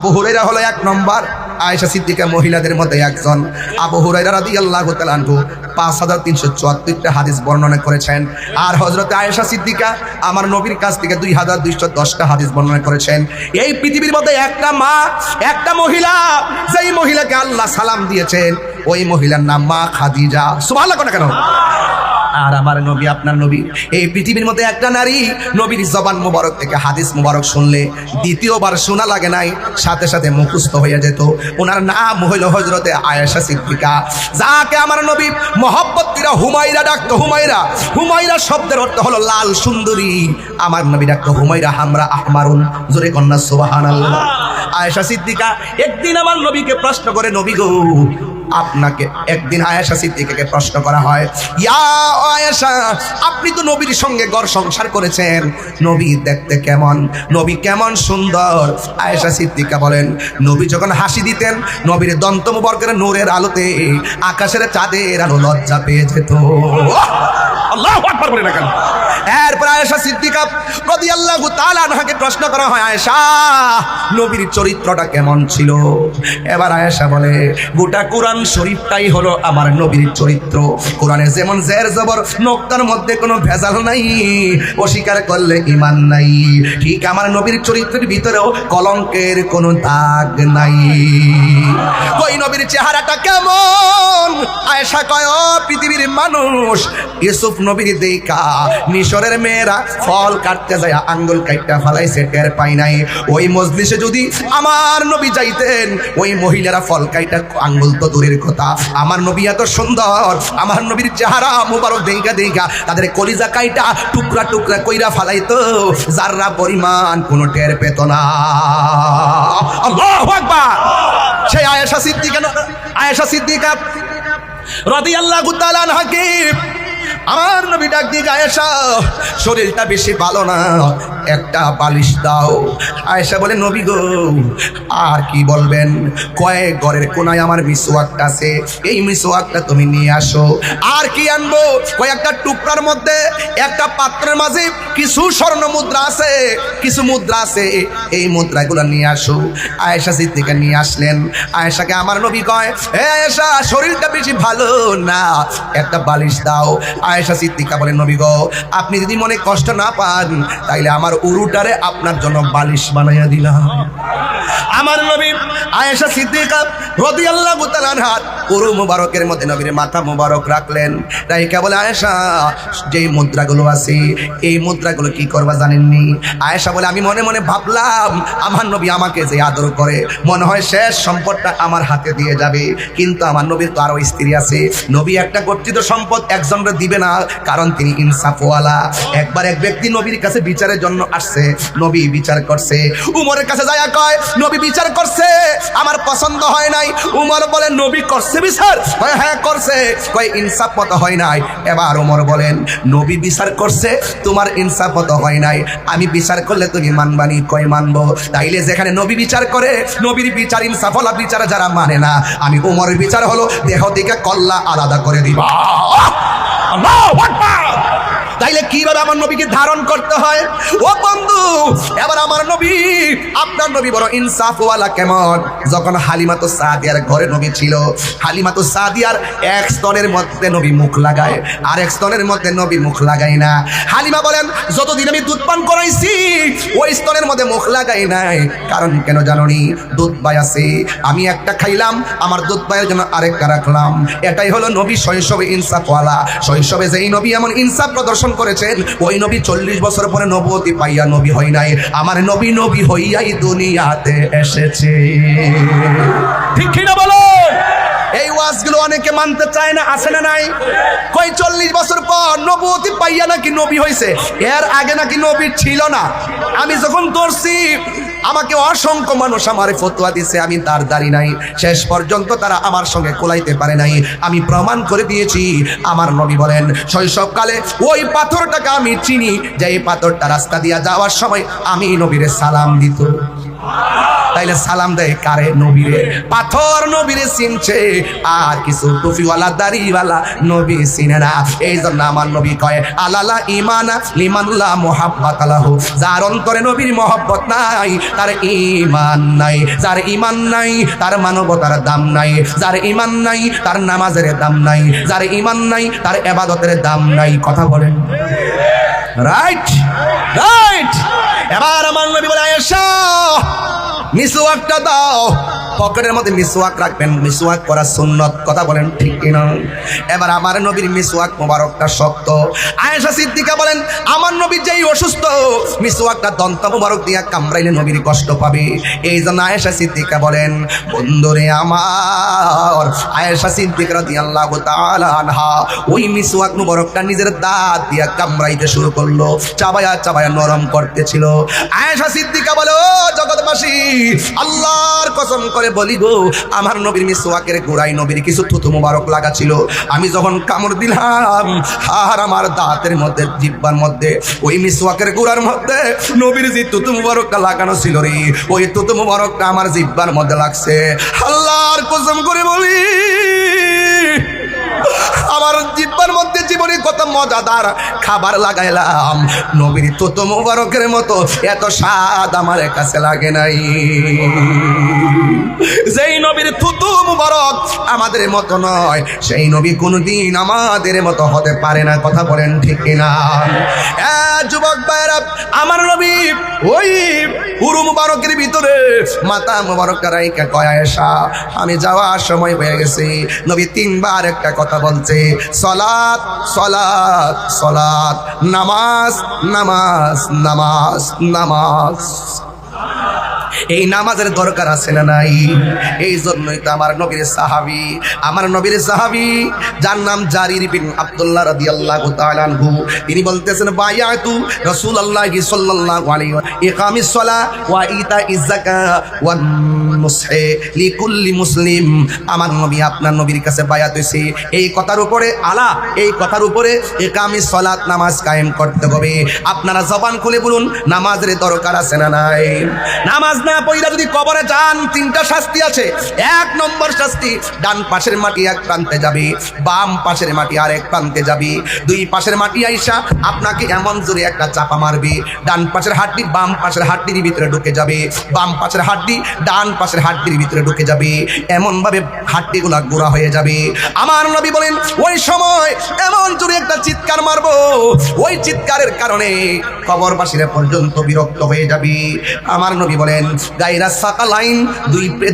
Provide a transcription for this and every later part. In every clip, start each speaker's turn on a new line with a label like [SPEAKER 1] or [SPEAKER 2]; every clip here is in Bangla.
[SPEAKER 1] আবু হুরায়রা হলো এক নম্বর আয়েশা সিদ্দিকা মহিলাদের মধ্যে একজন। আবু হুরায়রা রাদিয়াল্লাহু তাআলা আনহু 5374টা হাদিস বর্ণনা করেছেন। আর হযরত আয়েশা সিদ্দিকা আমার নবীর কাছ থেকে 2210টা হাদিস বর্ণনা করেছেন। এই পৃথিবীর মধ্যে একটা মা, একটা মহিলা, যেই মহিলাকে আল্লাহ সালাম দিয়েছেন ওই মহিলার নাম মা খাদিজা। সুবহানাল্লাহ কেন? আর আমার নবী, আপনার নবী, এই পৃথিবীর মধ্যে একটা নারী নবীর জবান মুবারক থেকে হাদিস মুবারক শুনলে দ্বিতীয়বার শোনা লাগে নাই, সাথে সাথে মুখস্থ হয়ে যেত। ওনার নাম হইল হযরতে আয়েশা সিদ্দিকা, যাকে আমার নবী মহব্বত করে হুমায়রা ডাকতো। হুমায়রা, হুমায়রা শব্দের অর্থ হলো লাল সুন্দরী। আমার নবী ডাকতো হুমায়রা হামরা আহমারুন। জোরে কন্যা সুবহানাল্লাহ। আয়েশা সিদ্দিকা একদিন আমার নবীকে প্রশ্ন করে, নবী গো, আপনাকে একদিন আয়েশা সিদ্দিকাকে প্রশ্ন করা হয়, ইয়া আয়েশা, আপনি তো নবীর সঙ্গে ঘর সংসার করেছেন, নবী দেখতে কেমন, নবী কেমন সুন্দর? আয়েশা সিদ্দিকা বলেন, নবী যখন হাসি দিতেন নবীর দন্ত মুবারকের নূরের আলোতে আকাশের চাঁদের আলো লজ্জা পেয়ে যেত। আল্লাহু আকবার বলে না কেন? এরপর আয়েশা সিদ্দিকা রাদিয়াল্লাহু তাআলা আনহাকে প্রশ্ন করা হয়, আয়েশা, নবীর চরিত্রটা কেমন ছিল? এবার আয়েশা বলে, গোটা কোরআন শরীফটাই হলো আমার নবীর চরিত্র। কোরআনে যেমন জের জবর নোক্তার মধ্যে কোনো ভেজাল নাই, অস্বীকার করলে ঈমান নাই, ঠিক আমার নবীর চরিত্রের ভিতরেও কলঙ্কের কোনো দাগ নাই। ওই নবীর চেহারাটা কেমন? আয়েশা কয়, ও পৃথিবীর মানুষ, ইউসুফ নবীর দেখা মিশরের মেয়েরা ফল কাটতে যায় আঙ্গুল কাটতে ফেলাইছে, টের পাই নাই। ওই মজলিসে যদি আমার নবী যাইতেন, ওই মহিলারা ফল কাইটা আঙ্গুল তো দূরের কথা, আমার নবী এত সুন্দর, আমার নবীর চেহারা মুবারক দেখা দেখা তাদের কলিজা কাইটা টুকরা টুকরা কইরা ফালাইতো, যাররা পরিমাণ কোনো টের পেত না। আল্লাহু আকবার। সেই আয়েশা সিদ্দিকা রাদিয়াল্লাহু তাআলা আনহাকে আমার নবী ডাক দিয়ে, আয়েশা, শরীরটা বেশি ভালো না, একটা বালিশ দাও। আয়েশা বলে, নবী গো, আর কি বলবেন? কয়েক ঘরের কোনায় আমার মিসওয়াকটা আছে, এই মিসওয়াকটা তুমি নিয়ে আসো। আর কি আনবো? কয়েকটা টুকরার মধ্যে একটা পাত্রের মাঝে কিছু স্বর্ণ মুদ্রা আছে, কিছু মুদ্রা আছে, এই মুদ্রাগুলো নিয়ে আসো। আয়েশা সিদ্দিকা নিয়ে আসলেন। আয়েশাকে আমার নবী কয়, হে আয়েশা, শরীরটা বেশি ভালো না, একটা বালিশ দাও। আয়েশা সিদ্দিকা বলেন, নবী গো, আপনি যদি মনে কষ্ট না পান তাইলে আমার উরুটারে আপনার জন্য বালিশ বানাইয়া দিলাম। আমার নবী আয়েশা সিদ্দিকা রাদিয়াল্লাহু তাআলা আনহা উরু মুবারকের মধ্যে নবীর মাথা মুবারক রাখলেন। তাই কেবল, আয়েশা, যেই মুদ্রাগুলো আছে এই মুদ্রাগুলো কি করবা জানেননি? আয়েশা বলে, আমি মনে মনে ভাবলাম আমার নবী আমাকে যে আদর করে মনে হয় শেষ সম্পদটা আমার হাতে দিয়ে যাবে, কিন্তু আমার নবীর তো আরো স্ত্রী আছে, নবী একটা গচ্ছিত সম্পদ একজনকে দিবে না, কারণ তিনি ইনসাফওয়ালা। একবার এক ব্যক্তি নবীর কাছে বিচারের জন্য আসছে, নবী বিচার করছে, উমরের কাছে যায় কয়, নবী বিচার করছে, আমার পছন্দ হয় নাই। উমর বলে, নবী করছে বিচার? হ্যাঁ করছে। কয়, ইনসাফ মতো হয় নাই। এবার উমর বলেন, নবী বিচার করছে, তোমার ইনসাফ মতো হয় নাই, আমি বিচার করলে তুমি মানবানি? কয়, মানবো। তাইলে যেখানে নবী বিচার করে, নবীর বিচার ইনসাফওয়ালা বিচার যারা মানে না, আমি উমরের বিচার হলো দেহ থেকে কল্লা আলাদা করে দিবা। আল্লাহু আকবার। তাইলে কিভাবে আমার নবীকে ধারণ করতে হয়? ও বন্ধু, এবার আমার নবী, আপনার নবী বড় ইনসাফওয়ালা কেমন? যখন হালিমাতু সাদিয়ার ঘরে নবী ছিল, হালিমাতু সাদিয়ার এক স্তনের মধ্যে নবী মুখ লাগায়, আর এক স্তনের মধ্যে নবী মুখ লাগায় না। হালিমা বলেন, যতদিন আমি দুধ পান করাইছি ওই স্তনের মধ্যে মুখ লাগাই নাই, কারণ কেন জানোনি? দুধ পাই আছে, আমি একটা খাইলাম, আমার দুধ পায়ের জন্য আরেকটা রাখলাম। এটাই হলো নবী শৈশবে ইনসাফওয়ালা। শৈশবে যেই নবী এমন ইনসাফ প্রদর্শন করেছেন, ওই নবী 40 বছর পরে নবুয়তি পাইয়া নবী হয় নাই, আমার নবী নবী হইয়াই দুনিয়াতে এসেছে। ঠিক কি না বলো? এই ওয়াজগুলো অনেকে মানতে চায় না, আছে না নাই? কই 40 বছর পর নবুয়তি পাইয়া নাকি নবী হইছে, এর আগে নাকি নবী ছিল না। আমি যখন ধরছি আমাকে অসংখ্য মানুষ আমার ফতোয়া দিছে, আমি তার দাঁড়ি নাই, শেষ পর্যন্ত তারা আমার সঙ্গে কোলাইতে পারে নাই। আমি প্রমাণ করে দিয়েছি। আমার নবী বলেন, শৈশবকালে ওই পাথরটাকে আমি চিনি, যে এই পাথরটা রাস্তা দিয়া যাওয়ার সময় আমি নবীরে সালাম দিত। তাইলে সালাম দেয় কারে? নবীরে। পাথর নবীরে চিনছে, আর কিছু টুপিওয়ালা দাড়িওয়ালা নবী চিনে না। এই জন্য আমার নবী কয় আলালা ইমানা লিমানুল্লাহ মুহাব্বাত লাহু, যার অন্তরে নবীর মহব্বত নাই তার ঈমান নাই, যার ঈমান নাই তার মানবতার দাম নাই, যার ঈমান নাই তার নামাজের দাম নাই, যার ঈমান নাই তার ইবাদতের দাম নাই। কথা বলেন রাইট? রাইট। এবার আমার নবী বলে আয়েশা মিসওয়াকটা দাও। পকেটের মধ্যে মিসওয়াক রাখবেন, মিসওয়াক করা সুন্নত। কথা বলেন ঠিক কিনা? এবার আমার নবীর মিসওয়াক মোবারকটা শক্ত। আয়েশা সিদ্দিকা বলেন আমার নবী যেই অসুস্থ, মিসওয়াকটা দন্ত মোবারক দিয়া কামড়াইলে নবীর কষ্ট পাবে। এই জন্য আয়েশা সিদ্দিকা বলেন বন্ধুরে আমার, আয়েশা সিদ্দিকা রাদিয়াল্লাহু তাআলা আনহা ওই মিসওয়াক মোবারকটা নিজের দাঁত দিয়া কামড়াইতে শুরু করলো, চাবায়া চাবায়া নরম করতেছিল। আয়েশা সিদ্দিকা বলে ও জগৎবাসী, আল্লাহর কসম করে বলি গো, আমার নবীর মিসওয়াকের গোড়ায় নবীর কিছু থুতু মোবারক লাগা ছিল। আমি যখন কামড় দিলাম, আর আমার দাঁতের মধ্যে জিহ্বার মধ্যে ওই মিসওয়াকের গোড়ার মধ্যে নবীর যে থুতু মোবারকটা লাগানো ছিল রে, ওই থুতু মোবারকটা আমার জিহ্বার মধ্যে লাগছে। আল্লাহর কসম করে বলি, আমার জিহ্বার মধ্যে জীবনে কত মজাদার খাবার লাগাইলাম, নবীর থুতু মোবারকের মতো এত স্বাদ আমার কাছে লাগে নাই। যেই নবীর থুতু মোবারক আমাদের মতো নয়, সেই নবী কোনদিন আমাদের মতো হতে পারে না। কথা বলেন ঠিক কিনা? যুবক ভাইরা, আমার নবী ওই উরু মুবারকের ভিতরে মাথা মুবারকটা রাইখা কয় আয়েশা আমি যাওয়ার সময় হয়ে গেছে। নবী তিনবার একটা কথা বলছে, সালাত সালাত সালাত, নামাজ নামাজ নামাজ নামাজ। এই নামাজের দরকার আছে না নাই? এই জন্যই তো আমার নবীর সাহাবী, আমার নবীর সাহাবী যার নাম জারির বিন আব্দুল্লাহ রাদিয়াল্লাহু তাআলা আনহু, তিনি বলতেছেন বায়াতু রাসূলুল্লাহি সাল্লাল্লাহু আলাইহি ওয়া ইকামিস সালাহ ওয়া ইতাইজ যাকাত ওয়া নুসহি লিকুল্লি মুসলিম। আমার নবী আপনার নবীর কাছে বায়াত হইছে এই কথার উপরে, আলা এই কথার উপরে ইকামিস সালাত, নামাজ কায়েম করতে হবে। আপনারা জবান খুলে বলুন নামাজের দরকার আছে না নাই? নামাজ না পড়া যদি কবরে যান, তিনটা শাস্তি আছে। এক নম্বর শাস্তি, ডান পাশের মাটি এক প্রান্তে যাবে, বাম পাশের মাটি আরেক প্রান্তে যাবে। দুই পাশের মাটি আইসা আপনাকে এমন জোরে একটা চাপা মারবে, ডান পাশের হাড্ডি বাম পাশের হাড্ডির ভিতরে ঢুকে যাবে, বাম পাশের হাড্ডি ডান পাশের হাড্ডির ভিতরে ঢুকে যাবে, এমন ভাবে হাড্ডিগুলা গোড়া হয়ে যাবে। আমার নবী বলেন ওই সময় এমন জোরে একটা চিৎকার মারবো, ওই চিৎকারের কারণে কবরবাসীরা পর্যন্ত বিরক্ত হয়ে যাবে। আমার নবী বলেন গায়রা সাকালাইন,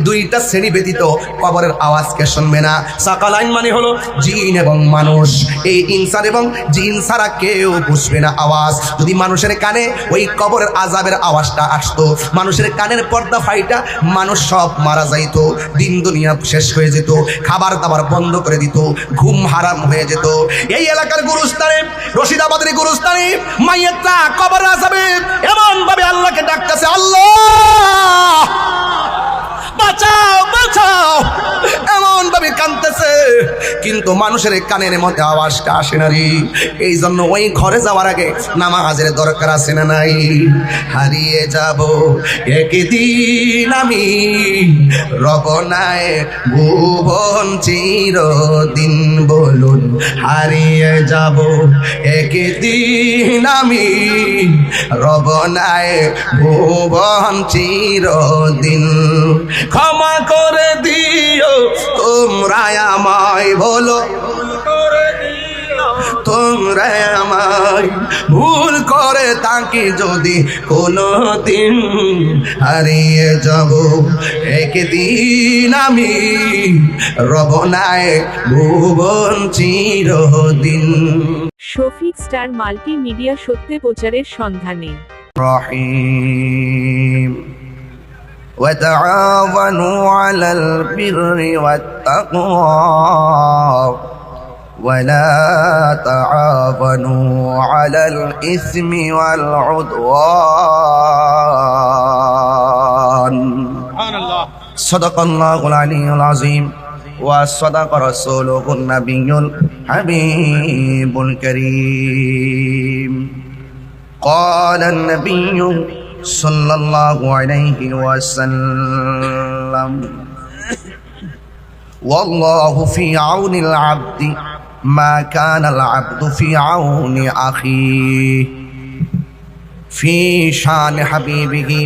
[SPEAKER 1] দুইটা শ্রেণী ব্যতীত কবরের আওয়াজকে শুনবে না। সাকালাইন মানে হলো জিন এবং মানুষ। এই ইনসান এবং জিন ছাড়া কেউ বুঝবে না আওয়াজ। যদি মানুষের কানে ওই কবরের আযাবের আওয়াজটা আসতো, মানুষের কানের পর্দা ফাইটা মানুষ সব মারা যাইতো, দিন দুনিয়া শেষ হয়ে যেত, খাবার দাবার বন্ধ করে দিত, ঘুম হারাম হয়ে যেত। এই এলাকার গুরুস্থানে, রশিদাবাদের গুরুস্থানে মাইয়াতরা কবরের আযাবে এমন ভাবে আল্লাহকে ডাকতেছে, আল্লাহ বাঁচাও বাঁচাও, এমন ভাবে কাঁদতেছে, কিন্তু মানুষের কানের মধ্যে আওয়াজটা আসে না রে। এই জন্য ওই ঘরে যাওয়ার আগে নামাজের দরকার আছে না নাই? হারিয়ে যাব একদিন আমি, রবনায় ভুবন চিরদিন, বলুন হারিয়ে যাব একদিন আমি, রবনায় ভুবন চিরদিন। ক্ষমা করে দিও তোমরা আমায়, বলো তোমরা আমায়, ভুল করে তাকে যদি কোনো দিন, হারিয়ে যাব একদিন আমি, রবনায় ভুবন চিরদিন।
[SPEAKER 2] শফিক স্টার মাল্টিমিডিয়া সত্যে প্রচারের সন্ধানে।
[SPEAKER 1] রহিম وتعاونوا على البر والتقوى ولا تعاونوا على الإثم والعدوان. صدق الله العلي العظيم وصدق رسوله النبي الحبيب الكريم. قال النبي সাল্লাল্লাহু আলাইহি ওয়াসাল্লাম। ওয়াল্লাহু ফি আউনিল আবদি মা কানাল আবদু ফি আউনি আখিহি ফি শান হাবিবিহি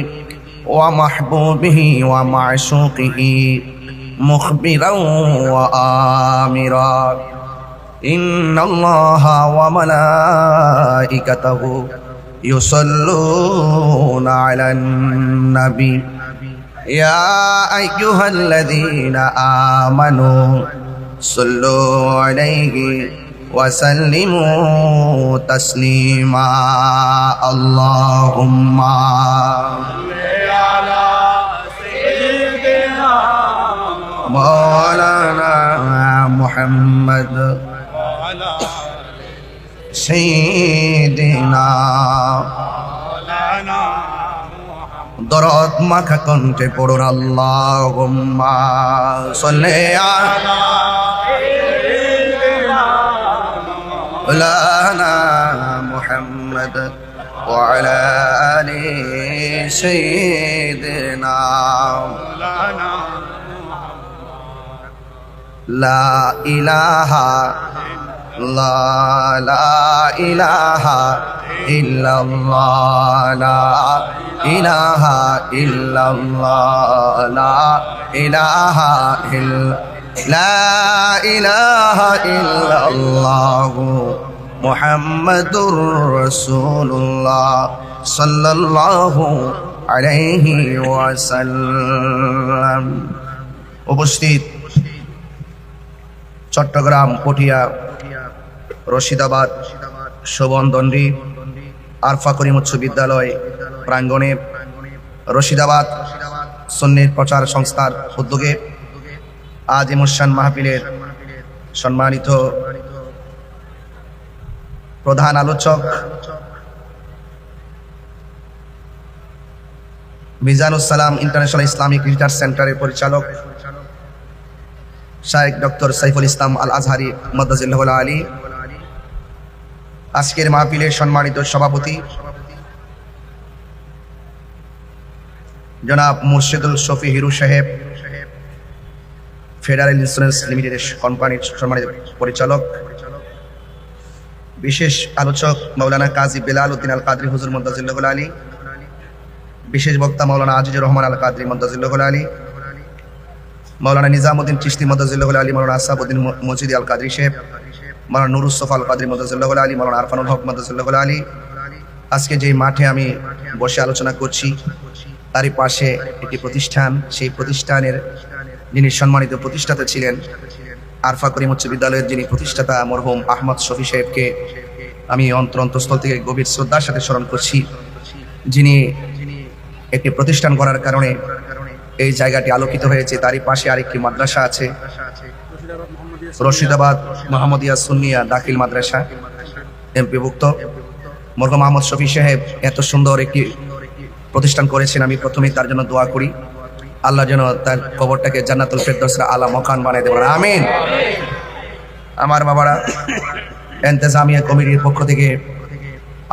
[SPEAKER 1] ওয়া মাহবুবিহি ওয়া মা'শুকিহি মুখবিরাও ওয়া আমিরা। ইন্নাল্লাহা ওয়া মালাইকাতাহু ইউসাল্লুনা আলান নবী ইয়া আইয়ুহাল্লাযীনা আমানু সাল্লু আলাইহি ওয়া সাল্লিমু তাসলিমা। আল্লাহুম্মা মাওলানা মুহাম্মদ সাইয়্যিদিনা। দরদ মাখা কণ্ঠে পড়ুন আল্লাহুম্মা সাল্লি আলা মাওলানা মুহাম্মদ ওয়া আলা আলি সাইয়্যিদিনা। লা ইলাহা লা ইলাহা ইল্লাল্লাহ লা ইলাহা ইল্লাল্লাহ লা ইলাহা লা ইলাহা ইল্লাল্লাহ মুহাম্মাদুর রাসূলুল্লাহ সাল্লাল্লাহু আলাইহি ওয়াসাল্লাম। উপস্থিত চট্টগ্রাম, পটিয়া, রশিদাবাদ, শোভনদন্ডি আরফা করিম উচ্চ বিদ্যালয় প্রাঙ্গণে রশিদাবাদ সুন্নি প্রচার সংস্থার উদ্যোগে আজ মুশান মাহফিলের সম্মানিত প্রধান আলোচক মিজানুস সালাম ইন্টারন্যাশনাল ইসলামিক রিসার্চ সেন্টারের পরিচালক শায়েখ ডক্টর সাইফুল ইসলাম আল আজহারি মাদ্দাজিল্লাহুল আলী, আজকের মাহফিলের সম্মানিত সভাপতি জনাব মুর্শিদুল শফি হিরু সাহেব, ফেডারেল ইন্স্যুরেন্স লিমিটেডের কোম্পানির সম্মানিত পরিচালক, বিশেষ আলোচক মাওলানা কাজী বেলাল উদ্দিন আল কাদরি হুজুর মাদ্দাজিল্লাহুল আলী, বিশেষ বক্তা মাওলানা আজিজুর রহমান আল কাদরি মাদ্দাজিল্লাহুল আলী, মাওলানা নিজামউদ্দিন চিশতি মাদ্দাজিল্লাহুল আলী, মাওলানা আসাবউদ্দিন মজিদি আল কাদরি সাহেব, মাওলানা নুরুস সোফা আল কাদরি মাদ্দাজিল্লাহুল আলী, মাওলানা আরফানুল হক মাদ্দাজিল্লাহুল আলী। আজকে যে মাঠে আমি বসে আলোচনা করছি তারই পাশে একটি প্রতিষ্ঠান, সেই প্রতিষ্ঠানের যিনি সম্মানিত প্রতিষ্ঠাতা ছিলেন আরফা করিম উচ্চ বিদ্যালয়ের যিনি প্রতিষ্ঠাতা মরহুম আহমদ শফি সাহেবকে আমি অন্তরস্থল থেকে গভীর শ্রদ্ধার সাথে স্মরণ করছি, যিনি একটি প্রতিষ্ঠান করার কারণে এই জায়গাটি আলোকিত হয়েছে। তারই পাশে আরেকটি মাদ্রাসা আছে, রশিদাবাদ মোহাম্মদিয়া সুন্নিয়া দাখিল মাদ্রাসা এমপিভুক্ত। মরহুম আহমদ শফি সাহেব এত সুন্দর একটি প্রতিষ্ঠান করেছেন, আমি প্রথমেই তার জন্য দোয়া করি আল্লাহ যেন তার কবরটাকে জান্নাতুল ফেরদৌসের আলা মকান বানিয়ে দেবেন, আমিন। আমার বাবারা, ইন্তেজামিয়া কমিটির পক্ষ থেকে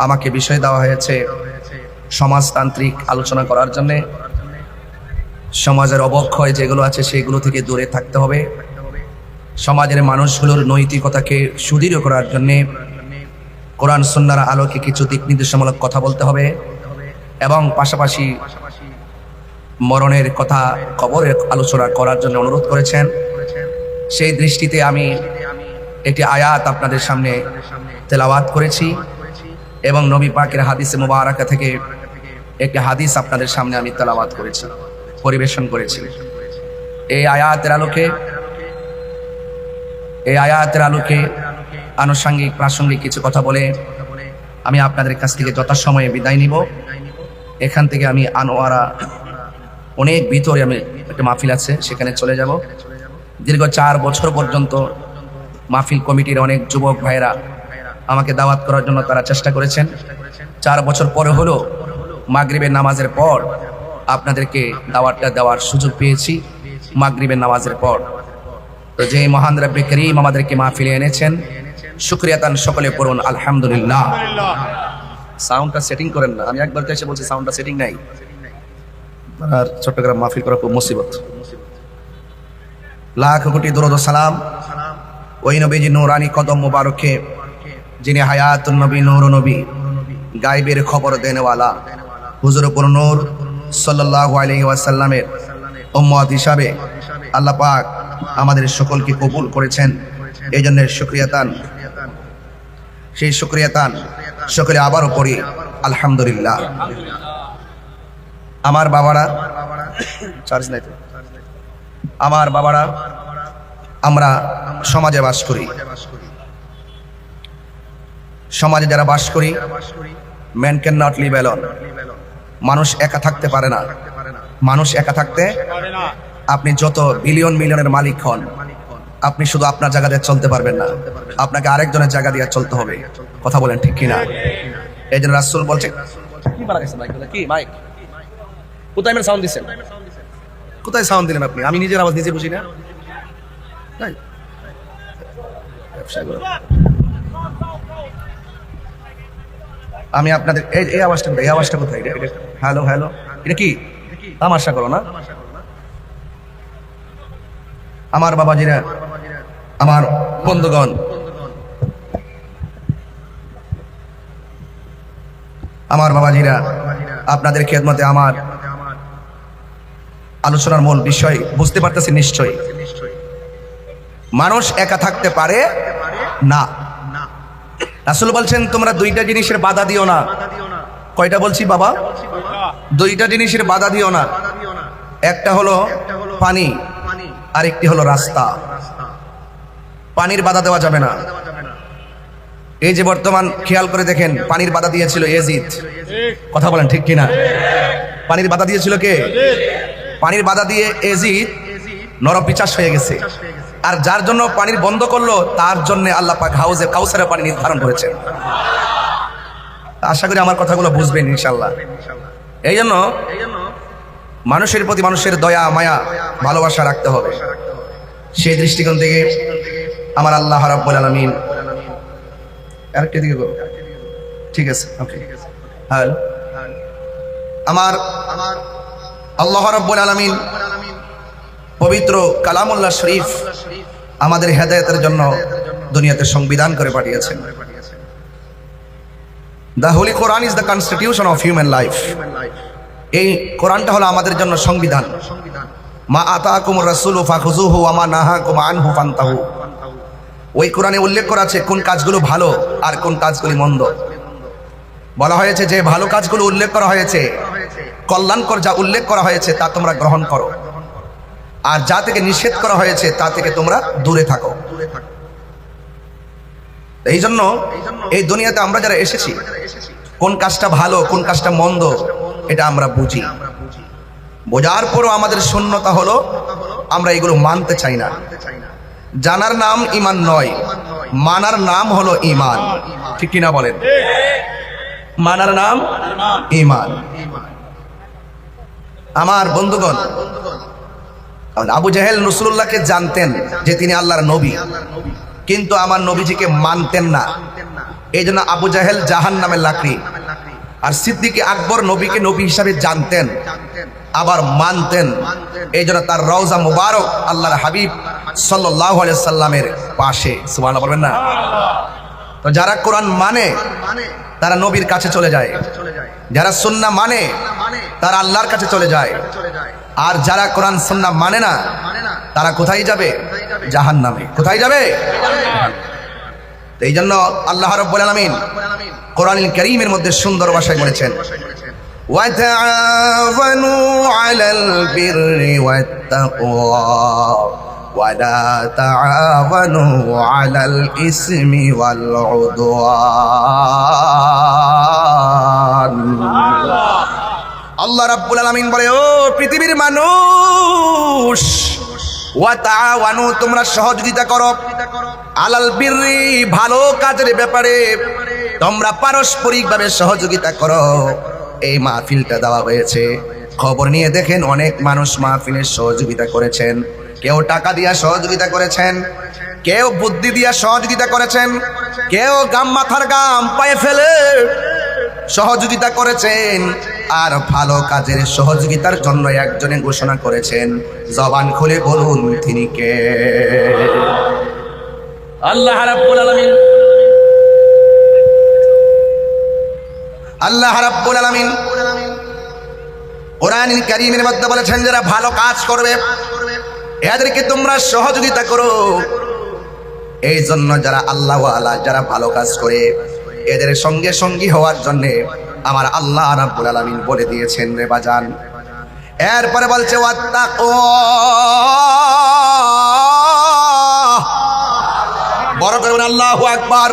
[SPEAKER 1] আমাকে বিষয় দেওয়া হয়েছে সমাজতান্ত্রিক আলোচনা করার জন্য। সমাজের অবক্ষয় যেগুলো আছে সেগুলো থেকে দূরে থাকতে হবে, সমাজের মানুষগুলোর নৈতিকতাকে সুদৃঢ় করার জন্যে কোরআন সুন্নাহর আলোকে কিছু দিক নির্দেশমূলক কথা বলতে হবে, এবং পাশাপাশি মরণের কথা, কবরের আলোচনা করার জন্য অনুরোধ করেছেন। সেই দৃষ্টিতে আমি একটি আয়াত আপনাদের সামনে তেলাওয়াত করেছি এবং নবী পাকের হাদিসে মুবারাকা থেকে একটি হাদিস আপনাদের সামনে আমি তেলাওয়াত করেছি, পরিবেশন করেছি। এই আয়াতের আলোকে আনুষঙ্গিক প্রাসঙ্গিক কিছু কথা বলে আমি আপনাদের কাছ থেকে যথাসময়ে বিদায় নিব। এখান থেকে আমি আনোয়ারা অনেক ভিতরে আমি একটা মাহফিল আছে সেখানে চলে যাব। দীর্ঘ 4 বছর পর্যন্ত মাহফিল কমিটির অনেক যুবক ভাইরা আমাকে দাওয়াত করার জন্য তারা চেষ্টা করেছেন। 4 বছর পরে হলো মাগরিবের নামাজের পর আপনাদেরকে দাওয়াতটা দেওয়ার সুযোগ পেয়েছি, মাগরিবের নামাজের পর। তো যে মহান রব্বে করিম আমাদেরকে মাহফিলে এনেছেন, শুকরিয়া তান সকলে পড়ুন আলহামদুলিল্লাহ। সাউন্ডটা সেটিং করেন না। আমি একবার তো এসে বলছি সাউন্ডটা সেটিং নাই। আর চট্টগ্রাম মাহফিল করা খুব মুসিবত। লাখ কোটি দরুদ ও সালাম ওই নবীজি নূরানি কদম মুবারকে, যিনি হায়াতুন নবী, নূর নবী, গায়বের খবর দেনেওয়ালা, হুজুর পুর নূর সাল্লাল্লাহু আলাইহি ওয়াসাল্লামের উম্মত হিসাবে আল্লাহ পাক আমাদের সকলকে কবুল করেছেন। এই জন্য শুকরিয়াতান, সেই শুকরিয়াতান সকলে আবারও পড়ি আলহামদুলিল্লাহ। আমার বাবারা, চার্জ নাই তো, আমার বাবারা, আমরা সমাজে বাস করি। সমাজে যারা বাস করি, man can not live alone. মানুষ একা থাকতে পারে না। মানুষ একা থাকতে, আপনি যত বিলিয়ন মিলিয়নের মালিক হন, আপনি শুধু আপনার জায়গা দিয়ে চলতে পারবেন না, আপনাকে আরেকজনের জায়গা দিয়ে চলতে হবে। কথা বলেন ঠিক কিনা? এই জন্য রাসূল বলছে, কি মারা গেছে মাইক? কি মাইক? কোথায় মেরে সাউন্ড দিচ্ছেন? কোথায় সাউন্ড দিলেন আপনি? আমি নিজের আওয়াজ নিজে বুঝি না। আমি আপনাদের এই আওয়াজটা কোথায়? এই আওয়াজটা কোথায়? হ্যালো হ্যালো, এটা কি তামাশা করো না? আমার বাবাজিরা, আমার বন্ধুগণ, আমার বাবাজিরা, আপনাদের খেদমতে আমার আলোচনার মূল বিষয় বুঝতে পারতেছি নিশ্চয়ই। মানুষ একা থাকতে পারে না। রাসূল বলছেন, তোমরা দুইটা জিনিসের বাধা দিও না। কয়টা বলছি বাবা? দুইটা জিনিসের বাধা দিও না। একটা হলো পানি, আর একটি হলো রাস্তা। পানির বাধা দেওয়া যাবে না। এই যে বর্তমান খেয়াল করে দেখেন, পানির বাধা দিয়েছিল এজিদ। কথা বলেন ঠিক কিনা? পানির বাধা দিয়েছিল কে? পানির বাধা দিয়ে এজিদ নরপিচাস হয়ে গেছে। আর যার জন্য পানির বন্ধ করলো, তার জন্য আল্লাহ পাক হাউজে কাউসারের পানি নির্ধারণ করেছেন। আশা করি আমার কথাগুলো বুঝবেন ইনশাআল্লাহ। এই জন্য মানুষের প্রতি মানুষের দয়া, মায়া, ভালোবাসা রাখতে হবে। সেই দৃষ্টিকোণ থেকে আমার আল্লাহ রাব্বুল আলামিন, আরেকটা দিকে গো, ঠিক আছে, ওকে, হ্যালো, আমার আল্লাহ রাব্বুল আলামিন পবিত্র কালামুল্লাহ শরীফ আমাদের হেদায়েতের জন্য দুনিয়াতে সংবিধান করে পাঠিয়েছেন। The Holi Quran is the constitution of human life. এই কোরআনটা হলো আমাদের জন্য সংবিধান। মা আতাকুমুর রাসূলু ফাখুযুহু ওয়া মা নাহাকুম আনহু ফান্তাহু। ওই কোরআনে উল্লেখ করা আছে কোন কাজগুলো ভালো আর কোন কাজগুলো মন্দ। বলা হয়েছে যে ভালো কাজগুলো উল্লেখ করা হয়েছে, কল্যাণকর যা উল্লেখ করা হয়েছে তা তোমরা গ্রহণ করো, আর যা থেকে নিষেধ করা হয়েছে তা থেকে তোমরা দূরে থাকো। এই জন্য এই দুনিয়াতে আমরা যারা এসেছি, কোন কাজটা ভালো কোন কাজটা মন্দ এটা আমরা বুঝি। বোঝার পরও আমাদের শূন্যতা হলো আমরা এগুলো মানতে চাই না। জানার নাম ঈমান নয়, মানার নাম হলো ঈমান। ঠিক কিনা বলেন? মানার নাম ঈমান। আমার বন্ধুগণ, আবু জাহেল রাসূলুল্লাহকে জানতেন যে তিনি আল্লাহর নবী, কিন্তু আমার নবীজিকে মানতেন না। এই জন্য আবু জাহেল জাহান্নামের লাকড়ি। আর সিদ্দিক আকবর নবীকে নবী হিসাবে জানতেন, আবার মানতেন। এই জন্য তার রওজা মুবারক আল্লাহর হাবিব সাল্লাল্লাহু আলাইহি সাল্লামের পাশে। সুবহানাল্লাহ বলবেন না? তো যারা কোরআন মানে তারা নবীর কাছে চলে যায়, যারা সুন্নাহ মানে তারা আল্লাহর কাছে চলে যায়। আর যারা কোরআন সুন্নাহ মানে না তারা কোথায় যাবে? জাহান্নামে। কোথায় যাবে? এই জন্য আল্লাহ রাব্বুল আলামিন কোরআনুল কারীমের মধ্যে সুন্দর ভাষায় বলেছেন, ওয়া তাআওয়ানু আলাল বিররি ওয়াত তাকওয়া ওয়া লা তাআওয়ানু আলাল ইসমি ওয়াল উদওয়ান। আল্লাহ রাব্বুল আলামিন বলে, ও পৃথিবীর মানুষ, ওয়া তাআওয়ানু তোমরা সহযোগিতা করো, আলাল বিররি ভালো কাজের ব্যাপারে তোমরা পারস্পরিকভাবে সহযোগিতা করো। এই মাহফিলটা দেওয়া হয়েছে, খবর নিয়ে দেখেন অনেক মানুষ মাহফিলের সহযোগিতা করেছেন। কেউ টাকা দিয়া সহযোগিতা করেছেন, কেউ বুদ্ধি দিয়া সহযোগিতা করেছেন, কেউ গাম মাথার গাম পায়ে ফেলে সহযোগিতা করেছেন, আর ভালো কাজের সহযোগিতার জন্য একজনে ঘোষণা করেছেন। জবান খুলে বলুন তিনি কে?
[SPEAKER 3] আল্লাহ রাব্বুল আলামিন।
[SPEAKER 1] আল্লাহ রাব্বুল আলামিন কোরআনুল কারীমের মধ্যে বলেছেন, যারা ভালো কাজ করবে এদেরকে তোমরা সহযোগিতা করো। এই জন্য যারা আল্লাহ ওয়ালা, যারা ভালো কাজ করে এদের সঙ্গে সঙ্গী হওয়ার জন্য আমার আল্লাহ রাব্বুল আলামিন বলে দিয়েছেন রে বাজান। এরপরে বলছে বড় করে বলেন আল্লাহু আকবার।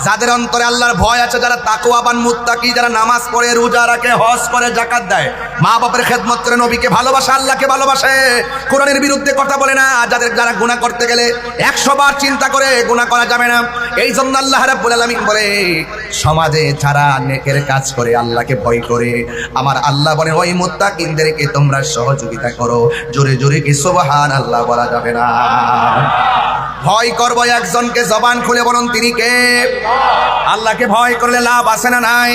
[SPEAKER 1] যাদের অন্তরে আল্লাহর ভয় আছে, যারা তাকওয়াবান মুত্তাকি, যারা নামাজ পড়ে, রোজা রাখে, হজ করে, যাকাত দেয়, মা বাবার খেদমত করে, নবীকে ভালোবাসে, আল্লাহকে ভালোবাসে, কোরআনের বিরুদ্ধে কথা বলে না, যারা গুনাহ করতে গেলে 100 বার চিন্তা করে গুনাহ করা যাবে না। এই জন্য আল্লাহ রাব্বুল আলামিন বলে, সমাজে যারা নেকের কাজ করে, আল্লাহকে ভয় করে, আমার আল্লাহ বলে ওই মুত্তাকিনদেরকে তোমরা সহযোগিতা করো। জোরে জোরে কি সুবহানাল্লাহ বলা যাবে না? ভয় করবো একজনকে, জবান খুলে বলুন তিনি কে? আল্লাহকে ভয় করলে লাভ আছে না নাই?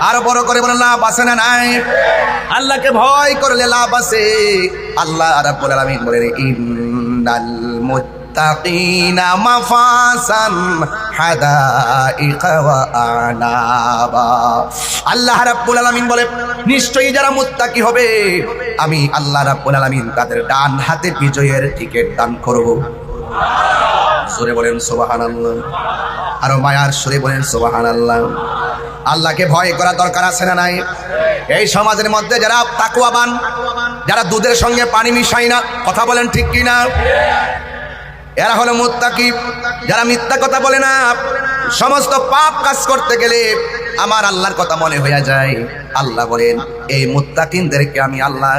[SPEAKER 1] আরো বড় করে বলেন লাভ আছে না নাই? আল্লাহকে ভয় করলে লাভ আছে। আল্লাহ রাব্বুল আলামিন বলেন, ইন্নাল মুত্তাকিনা মাফাসান হাদাইকা ওয়া আনাবা। আল্লাহ রাব্বুল আলামিন বলে, নিশ্চয়ই যারা মুত্তাকি হবে আমি আল্লাহ রাব্বুল আলামিন তাদের ডান হাতে বিজয়ের টিকিট দান করব। সুরে বলেন সুবহানাল্লাহ। আরো মায়ার সুরে বলেন সুবহানাল্লাহ। আল্লাহকে ভয় করা দরকার আছে না নাই? এই সমাজের মধ্যে যারা তাকওয়াবান, যারা দুধের সঙ্গে পানি মিশায় না, কথা বলেন ঠিক কি না? এরা হলো মুত্তাকি। যারা মিথ্যা কথা বলে না, সমস্ত পাপ কাজ করতে গেলে আমার আল্লাহর কথা মনে হয়ে যায়। আল্লাহ বলেন, এই মুত্তাকিনদেরকে আমি আল্লাহ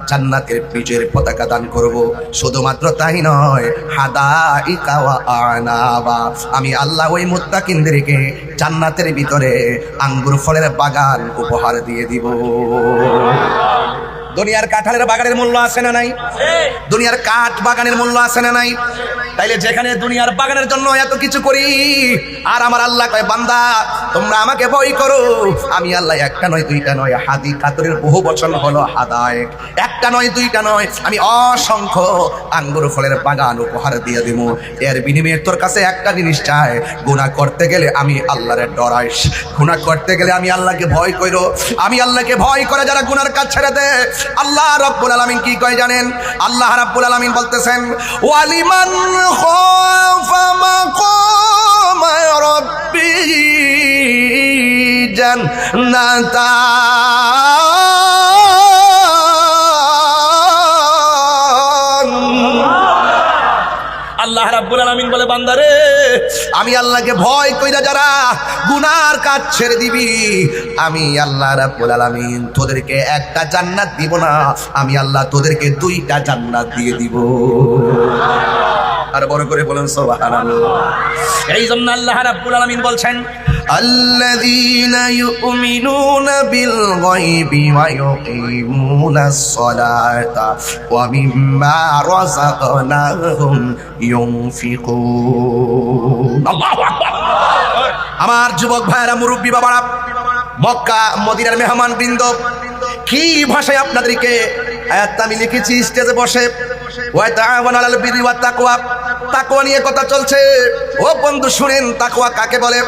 [SPEAKER 1] জান্নাতের বিজয়ের পতাকা দান করব। শুধুমাত্র তাই নয়, হাদাইকা ওয়া আনাবা, আমি আল্লাহ ওই মুত্তাকিনদেরকে জান্নাতের ভিতরে আঙ্গুর ফলের বাগান উপহার দিয়ে দিব। দুনিয়ার কাঁঠালের বাগানের মূল্য আছে না নাই? দুনিয়ার কাঠ বাগানের মূল্য আছে না নাই? তাইলে যেখানে দুনিয়ার বাগানের জন্য এত কিছু করি, আর আমার আল্লাহ কয়, বান্দা তোমরা আমাকে ভয় করো, আমি আল্লাহ একটা নয় দুইটা নয়, হাদি কাতরের বহু বচন হলো হাদায়েক, একটা নয় দুইটা নয়, আমি অসংখ্য আঙ্গুর ফলের বাগান উপহার দিয়ে দিব। এর বিনিময়ে তোর কাছে একটা জিনিস চাই, গুনাহ করতে গেলে আমি আল্লাহরে ডরাইস, গুনাহ করতে গেলে আমি আল্লাহকে ভয় করো। আমি আল্লাহকে ভয় করে যারা গুনার কাজ ছেড়ে দেয়, আল্লাহ রাব্বুল আলামিন কি কয় জানেন? আল্লাহ রাব্বুল আলামিন বলতেছেন, ওয়ালিমান খাফা মাকাম রাব্বিহি জান্নাতান। আল্লাহ রাব্বুল আলামিন বলে, বান্দারে আমি আল্লাহকে ভয় কইরা যারা গুনার কাজ ছেড়ে দিবি, আমি আল্লাহ রাব্বুল আলামিন তোদেরকে একটা জান্নাত দিব না, আমি আল্লাহ তোদেরকে 2টা জান্নাত দিয়ে দিব। আর বড় করে বলেন সুবহানাল্লাহ। এই জন্য আল্লাহ রাব্বুল আলামিন বলছেন, আল্লাযীনা ইউমিনুনা বিল গায়বি ওয়া ইউকিমুনাস সালাতা ওয়া মিম্মা রাযাকনাহুম ইউনফিকুন। আল্লাহু আকবার। আমার যুবক ভাইরা, মুরব্বী বাবারা, মক্কা মদিনার মেহমান বৃন্দ, কি ভাষায় আপনাদেরকে আয়াতটা আমি লিখেছি স্টেজে বসে, ওয়া তাআওয়ানু আলাল বিররি ওয়াত তাকওয়া, তাকওয়া নিয়ে কথা চলছে। ও বন্ধু শুনেন, তাকওয়া কাকে বলে?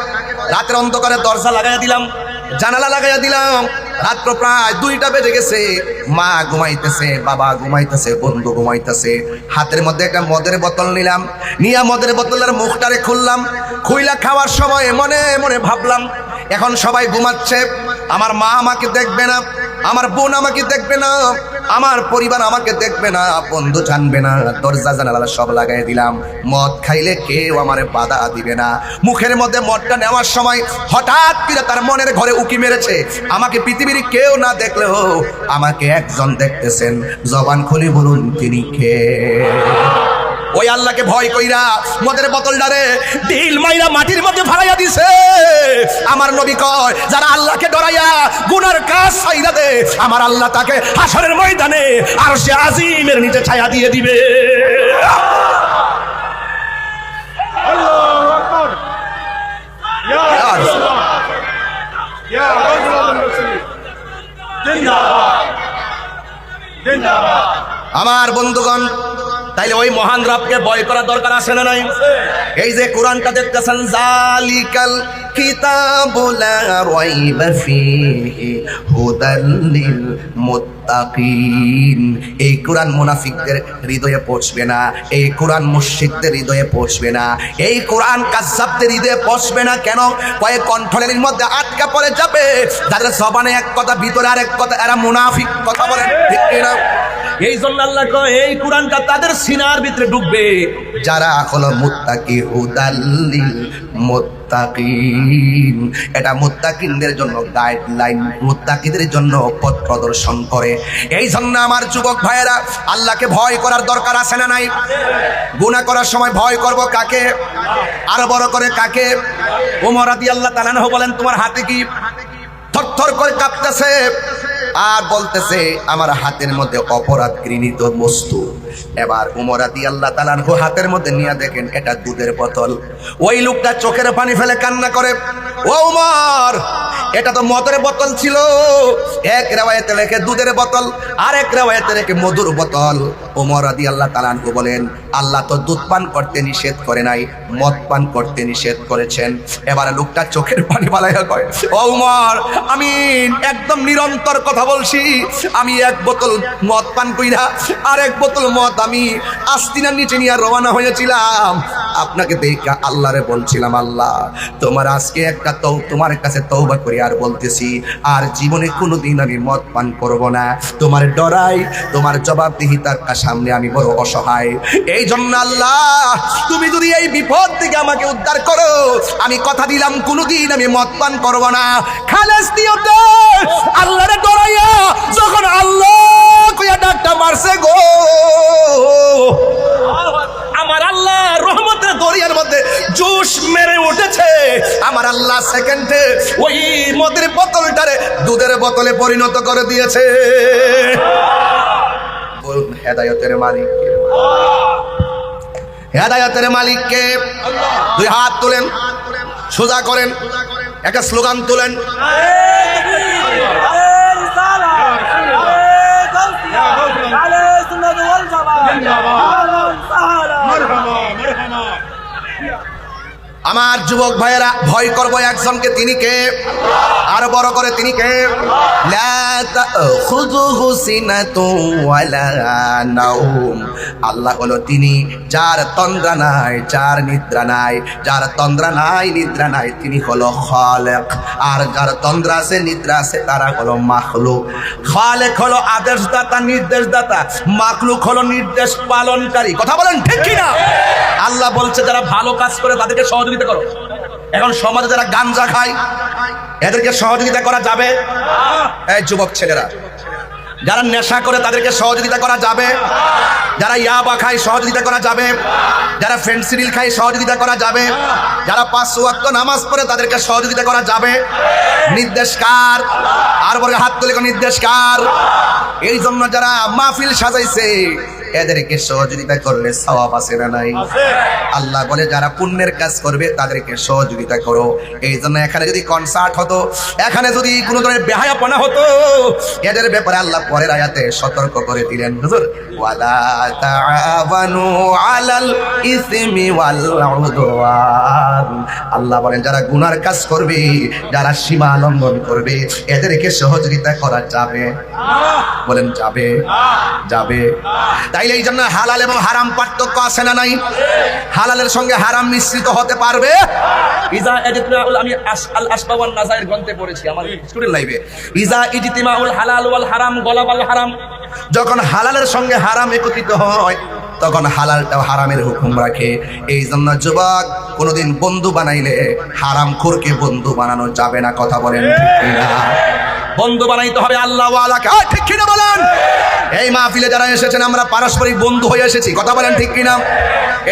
[SPEAKER 1] রাতের অন্ধকারে দরজা লাগাইয়া দিলাম, জানালা লাগাইয়া দিলাম, রাত্র প্রায় 2টা বেজে গেছে, মা ঘুমাইতেছে, বাবা ঘুমাইতেছে, বন্ধু ঘুমাইতেছে, হাতের মধ্যে একটা মদের বোতল নিলাম, নিয়ে মদের বোতলের মুখটারে খুললাম, খুইলা খাওয়ার সময় মনে মনে ভাবলাম, এখন সবাই ঘুমাচ্ছে, আমার মা আমাকে দেখবে না, আমার বোন আমাকে দেখবে না, আমার পরিবার আমাকে দেখবে না, বন্ধু জানবে না, দরজা জানালা সব লাগাই দিলাম। মদ খাইলে কেউ আমার বাধা দিবে না। মুখের মধ্যে মদটা নেওয়ার সময় হঠাৎ করে তার মনের ঘরে উকি মেরেছে, আমাকে পৃথিবীর কেউ না দেখলেও আমাকে একজন দেখতেছেন। জবান খুলে বলুন তিনি কে? ওই আল্লাহকে ভয় কইরা মদের বোতলটারে ঢিল মাইরা মাটির মধ্যে ফালাইয়া দিছে। আমার নবী কয়, যারা আল্লাহকে ডরাইয়া গুনার কাজ ছাইরা দে, আমার আল্লাহ তাকে হাসরের ময়দানে আরশে আজিমের নিচে ছায়া দিয়ে দিবে। আল্লাহু আকবার। আমার বন্ধুগণ, তাইলে ওই মহান রবকে ভয় করা দরকার আছে না নাই? এই যে কোরআনটা দেখতেছেন, জালিকাল কিতাবু লা রাইবা ফীহি হুদাল লিল মুত্তাকিন। এই কোরআন মুনাফিকদের হৃদয়ে পৌঁছবে না, এই কোরআন মুশরিকদের হৃদয়ে পৌঁছবে না, এই কোরআন কাযযাবদের হৃদয়ে পৌঁছবে না। কেন? কয়েক কণ্ঠলের মধ্যে আটকা পড়ে যাবে, যাদের জবানে এক কথা ভিতরে আরেক কথা, এরা মুনাফিক। কথা বলেন ঠিক কিনা? এই জন্য আল্লাহ কয় এই কোরআনটা তাদের সিনার ভিতরে ঢুকবে যারা হলো মুত্তাকি, হুদাল্লিল মুত্তাকিন। এটা মুত্তাকিনদের জন্য গাইডলাইন, মুত্তাকিদের জন্য পথ প্রদর্শন করে। এই জন্য আমার যুবক ভাইয়েরা, আল্লাহকে ভয় করার দরকার আছে না নাই? গুনাহ করার সময় ভয় করব কাকে? আরো বড় করে কাকে? ওমর রাদিয়াল্লাহু তাআলা আনহু বলেন, তোমার হাতে কি? থরথর করে কাঁপতেছে আর বলতেছে, আমার হাতের মধ্যে অপরাধ ঘৃণিত বস্তু। এবার ওমর রাদিয়াল্লাহু তাআলা আনহু হাতের মধ্যে নিয়ে দেখেন এটা দুধের বোতল। ওই লোকটা চোখের পানি ফেলে কান্না করে, ও ওমর, এটা তো মদের বোতল ছিল। এক রিওয়ায়াতে লেখে দুধের বোতল, আর এক রিওয়ায়াতে লেখে মধুর বোতল। ওমর রাদিয়াল্লাহু তাআলা আনহু বলেন, আল্লাহ তো দুধ পান করতে নিষেধ করে নাই, মদ পান করতে নিষেধ করেছেন। এবারে লোকটা চোখের পানি বালাইয়া কয়, ও ওমর, আমি একদম নিরন্তর কথা বলছি, আমি এক বোতল মদ পান কইরা আর এক বোতল মদ আমি আস্তিনার নিচে নিয়ে রওনা হয়েছিলাম। আপনাকে দেখা আল্লাহরে বলছিলাম, আল্লাহ তোমার আজকে একটা তোমার কাছে তওবা করি আর বলতেছি আর জীবনে কোনোদিন আমি মদ পান করব না। তোমার ডরাই, তোমার জবাবদিহিতার সামনে আমি বড় অসহায়। এই জন্য আল্লাহ, তুমি যদি এই বিপদ থেকে আমাকে উদ্ধার করো, আমি কথা দিলাম কোনোদিন আমি মদ পান করব না। খালেস নিয়তে আল্লাহরে ডরাইয়া যখন আল্লাহ কইয়া ডাকটা মারছে গো, আমার আল্লাহ রহমতের দরিয়ার মধ্যে জোশ মেরে উঠেছে। আমার আল্লাহ সেকেন্ডে ওই মদের বোতলটারে দুধের বোতলে পরিণত করে দিয়েছে। বলুন, হেদায়েতের মালিক কে? হেদায়েতের মালিক কে? দুই হাত তুলেন, সোজা করেন, একটা স্লোগান তুলেন, আমার যুবক ভাইয়েরা, ভয় করবো একজনকে, তিনি কে? আরো বড় করে, তিনি কে? লা তাখুযুহু সিনাতুন ওয়ালা নাওম। আল্লাহ হলো তিনি যার তন্দ্রা নাই, যার নিদ্রা নাই, যার তন্দ্রা নাই নিদ্রা নাই, তিনি হলো খালেক। আর যার তন্দ্রা আছে নিদ্রা আছে তারা হলো মাখলুক। খালেক হলো আদেশদাতা, নির্দেশদাতা, মাখলুক হলো নির্দেশ পালনকারী। কথা বলেন ঠিক কিনা? আল্লাহ বলছে যারা ভালো কাজ করে তাদেরকে সহযোগিতা করো। এখন সমাজে যারা গাঞ্জা খায় এদেরকে সহযোগিতা করা যাবে? এই যুবক ছেলেরা, যারা নেশা করে তাদেরকে সহযোগিতা করা যাবে? যারা ইয়াবা খায় সহযোগিতা করা যাবে? যারা ফেন্সিডিল খায় সহযোগিতা করা যাবে? যারা 5 ওয়াক্ত নামাজ পড়ে তাদেরকে সহযোগিতা করা যাবে? নির্দেশ কার? আর বলে হাত তুলে, নির্দেশ কার? এই জন্য যারা মাহফিল সাজাইছে এদেরকে সহযোগিতা করলে সওয়াব আছে না নাই? আল্লাহ বলে যারা পুণ্যের কাজ করবে তাদেরকে সহযোগিতা করো। এই জন্য এখানে যদি কনসার্ট হতো, এখানে যদি কোনো ধরনের বেহায়াপনা হতো, এদের ব্যাপারে আল্লাহ পরের আয়াতে সতর্ক করে দিলেন, হুজুর, ওয়ালা তাআওয়ানু আলাল ইসমি ওয়াল উদওয়ান। আল্লাহ বলেন যারা গুনার কাজ করবে, যারা সীমা লঙ্ঘন করবে, এদেরকে সহযোগিতা করা যাবে? বলেন যাবে? যাবে। তাইলে এই জন্য হালাল এবং হারাম পার্থক্য আছে না নাই? হালালের সঙ্গে হারাম মিশ্রিত হতে পারবে? ইজা ইজতিমাউল, আমি আল আসবা ওয়ান নাজায়ের গ্রন্থে পড়েছি আমার স্টুডেন্ট লাইফে, ইজা ইজতিমাউল হালাল ওয়াল হারাম গলাবাল হারাম। যখন হালালের সঙ্গে হারাম একত্রিত হয় তখন হালালটাও হারামের হুকুম রাখে। এই জন্য যুবক, কোনোদিন বন্ধু বানাইলে হারাম খোরকে বন্ধু বানানো যাবে না। কথা বলেন ঠিক কিনা? বন্ধু বানাইতে হবে আল্লাহ ওয়ালাকে। ঠিক কিনা বলেন? এই মাহফিলে যারা এসেছেন আমরা পারস্পরিক বন্ধু হয়ে এসেছি। কথা বলেন ঠিক কিনা?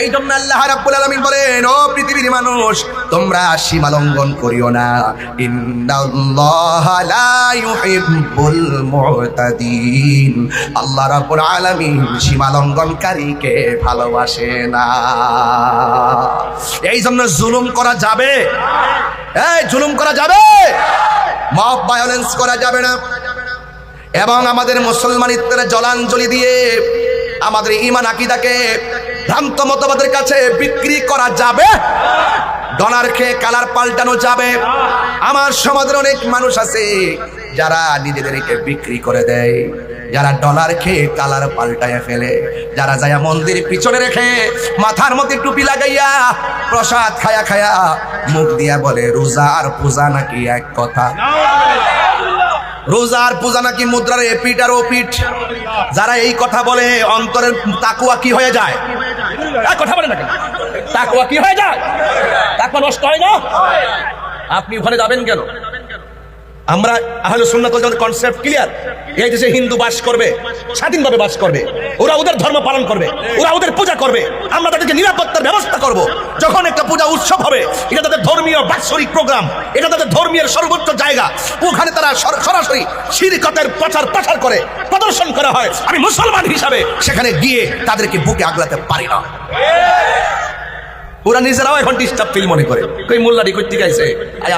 [SPEAKER 1] এই জন্য আল্লাহ রাব্বুল আলামিন বলেন, ও পৃথিবীর মানুষ, তোমরা সীমা লঙ্ঘন করিও না। ইন্নাল্লাহা লা ইউহিব্বুল মুতাদিন। আল্লাহ রাব্বুল আলামিন সীমা লঙ্ঘনকারীকে ভালোবাসে না। এই জন্য জুলুম করা যাবে? এই জুলুম করা যাবে? মব ভায়োলেন্স করা যাবে না। এবং আমাদের মুসলমানিত্বের জলাঞ্জলি দিয়ে আমাদের ঈমান আকীদাকে ভ্রান্ত মতবাদের কাছে বিক্রি করা যাবে? ডলার খেয়ে কালার পাল্টানো যাবে? আমার সমাজের অনেক মানুষ আছে যারা নিজেদেরকে বিক্রি করে দেয়, যারা ডলার খেয়ে কালার পাল্টায় ফেলে, যারা যায় মন্দির পিছনে রেখে মাথার মধ্যে টুপি লাগাইয়া প্রসাদ খায়া খায়া মুখ দিয়া বলে রোজা আর পূজা নাকি এক কথা, রোজা আর পূজা নাকি মুদ্রার এপিট আর ওপিট। যারা এই কথা বলে অন্তরের তাকওয়া কি হয়ে যায়? কথা বলে না কেন? তাকওয়া কি হয়ে যায়? তাকওয়া নষ্ট হয় না? আপনি ওখানে যাবেন কেন? আমরা আহলে সুন্নাত ওয়াল জামাতের কনসেপ্ট ক্লিয়ার। এই দেশে হিন্দু বাস করবে, স্বাধীনভাবে বাস করবে, ওরা ওদের ধর্ম পালন করবে, ওরা ওদের পূজা করবে, আমরা তাদেরকে নিরাপত্তার ব্যবস্থা করব। যখন একটা পূজা উৎসব হবে, এটা তাদের ধর্মীয় বাৎসরিক প্রোগ্রাম, এটা তাদের ধর্মীয় সর্বোচ্চ জায়গা, ওখানে তারা সরাসরি শিরকতের প্রচার করে, প্রদর্শন করা হয়। আমি মুসলমান হিসাবে সেখানে গিয়ে তাদেরকে বুকে আগলাতে পারি না। ওরা নিজেরাও এখন ডিস্টার্ব ফিল মনে করে, কই মোল্লারি কই থেকে আইছে,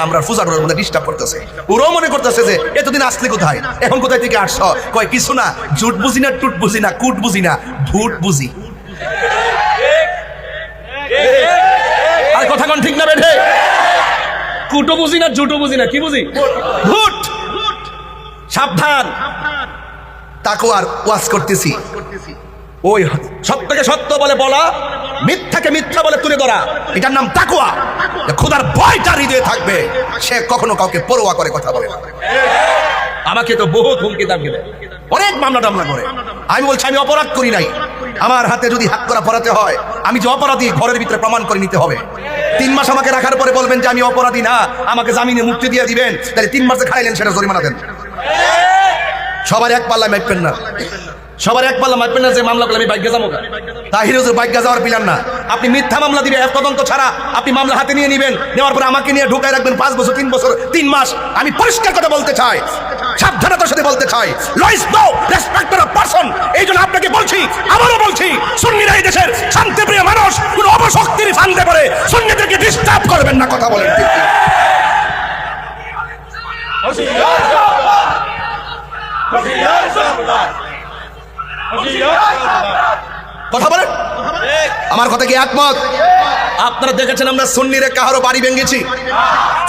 [SPEAKER 1] আমরা পূজা করার মধ্যে ডিস্টার্ব করতেছে। ওরাও মনে করতেছে যে এতদিন আসলে কোথায়, এখন কোথায় থেকে আসছো? কয় কিছু না, জুট বুঝি না, টুট বুঝি না, কুট বুঝি না, ভুট বুঝি। আর কথা কোন ঠিক না বেঠে? কুটো বুঝি না, জুটো বুঝি না, কি বুঝি? ভুট। সাবধান, তাকওয়ার ওয়াজ করতেছি। ওই সত্যকে সত্য বলে বলা, মিথ্যাকে মিথ্যা বলে তুলে ধরা, এটার নাম তাকওয়া। খোদার ভয়টা হৃদয়ে থাকবে, সে কখনো কাউকে পরোয়া করে কথা বলে না। আমাকে তো বহুত হুমকি দামকি দেয়, অনেক মামলা টামলা করে। আমি বলছি আমি অপরাধ করি নাই, আমার হাতে যদি হাত করা পড়াতে হয়, আমি যে অপরাধী ঘরের ভিতরে প্রমাণ করে নিতে হবে। 3 মাস আমাকে রাখার পরে বলবেন যে আমি অপরাধী না, আমাকে জামিনে মুক্তি দিয়ে দিবেন, তাহলে 3 মাসে খাইলেন সেটা জরিমানা দেন। সবার এক পাল্লা মাপবেন না, সবার এক পাল্লা মাপবেন না যে মামলা করলে আমি বাইকে যাবো। তাহির হুজুর বাইকে যাওয়ার পিলান না। আপনি মিথ্যা মামলা দিবেন, তদন্ত ছাড়া আপনি মামলা হাতে নিয়ে নেবেন, নেওয়ার পরে আমাকে নিয়ে ঢুকায় রাখবেন 5 বছর, 3 বছর, 3 মাস। আমি পরিষ্কার কথা বলতে চাই, সাবধানতার সাথে বলতে চাই, লয়েস নো রেসপেক্ট অফ পারসন। এই জন্য আপনাকে বলছি, আবারও বলছি, সুন্নিরা এই দেশের শান্তিপ্রিয় মানুষ, কোন অপশক্তির ফান্দে পড়ে সুন্নিদেরকে ডিস্টার্ব করবেন না। কথা বলেন ঠিক? কথা বলেন, আমার কথা কি একমত? আপনারা দেখেছেন আমরা সুন্নিরা কাহারো বাড়ি ভেঙেছি?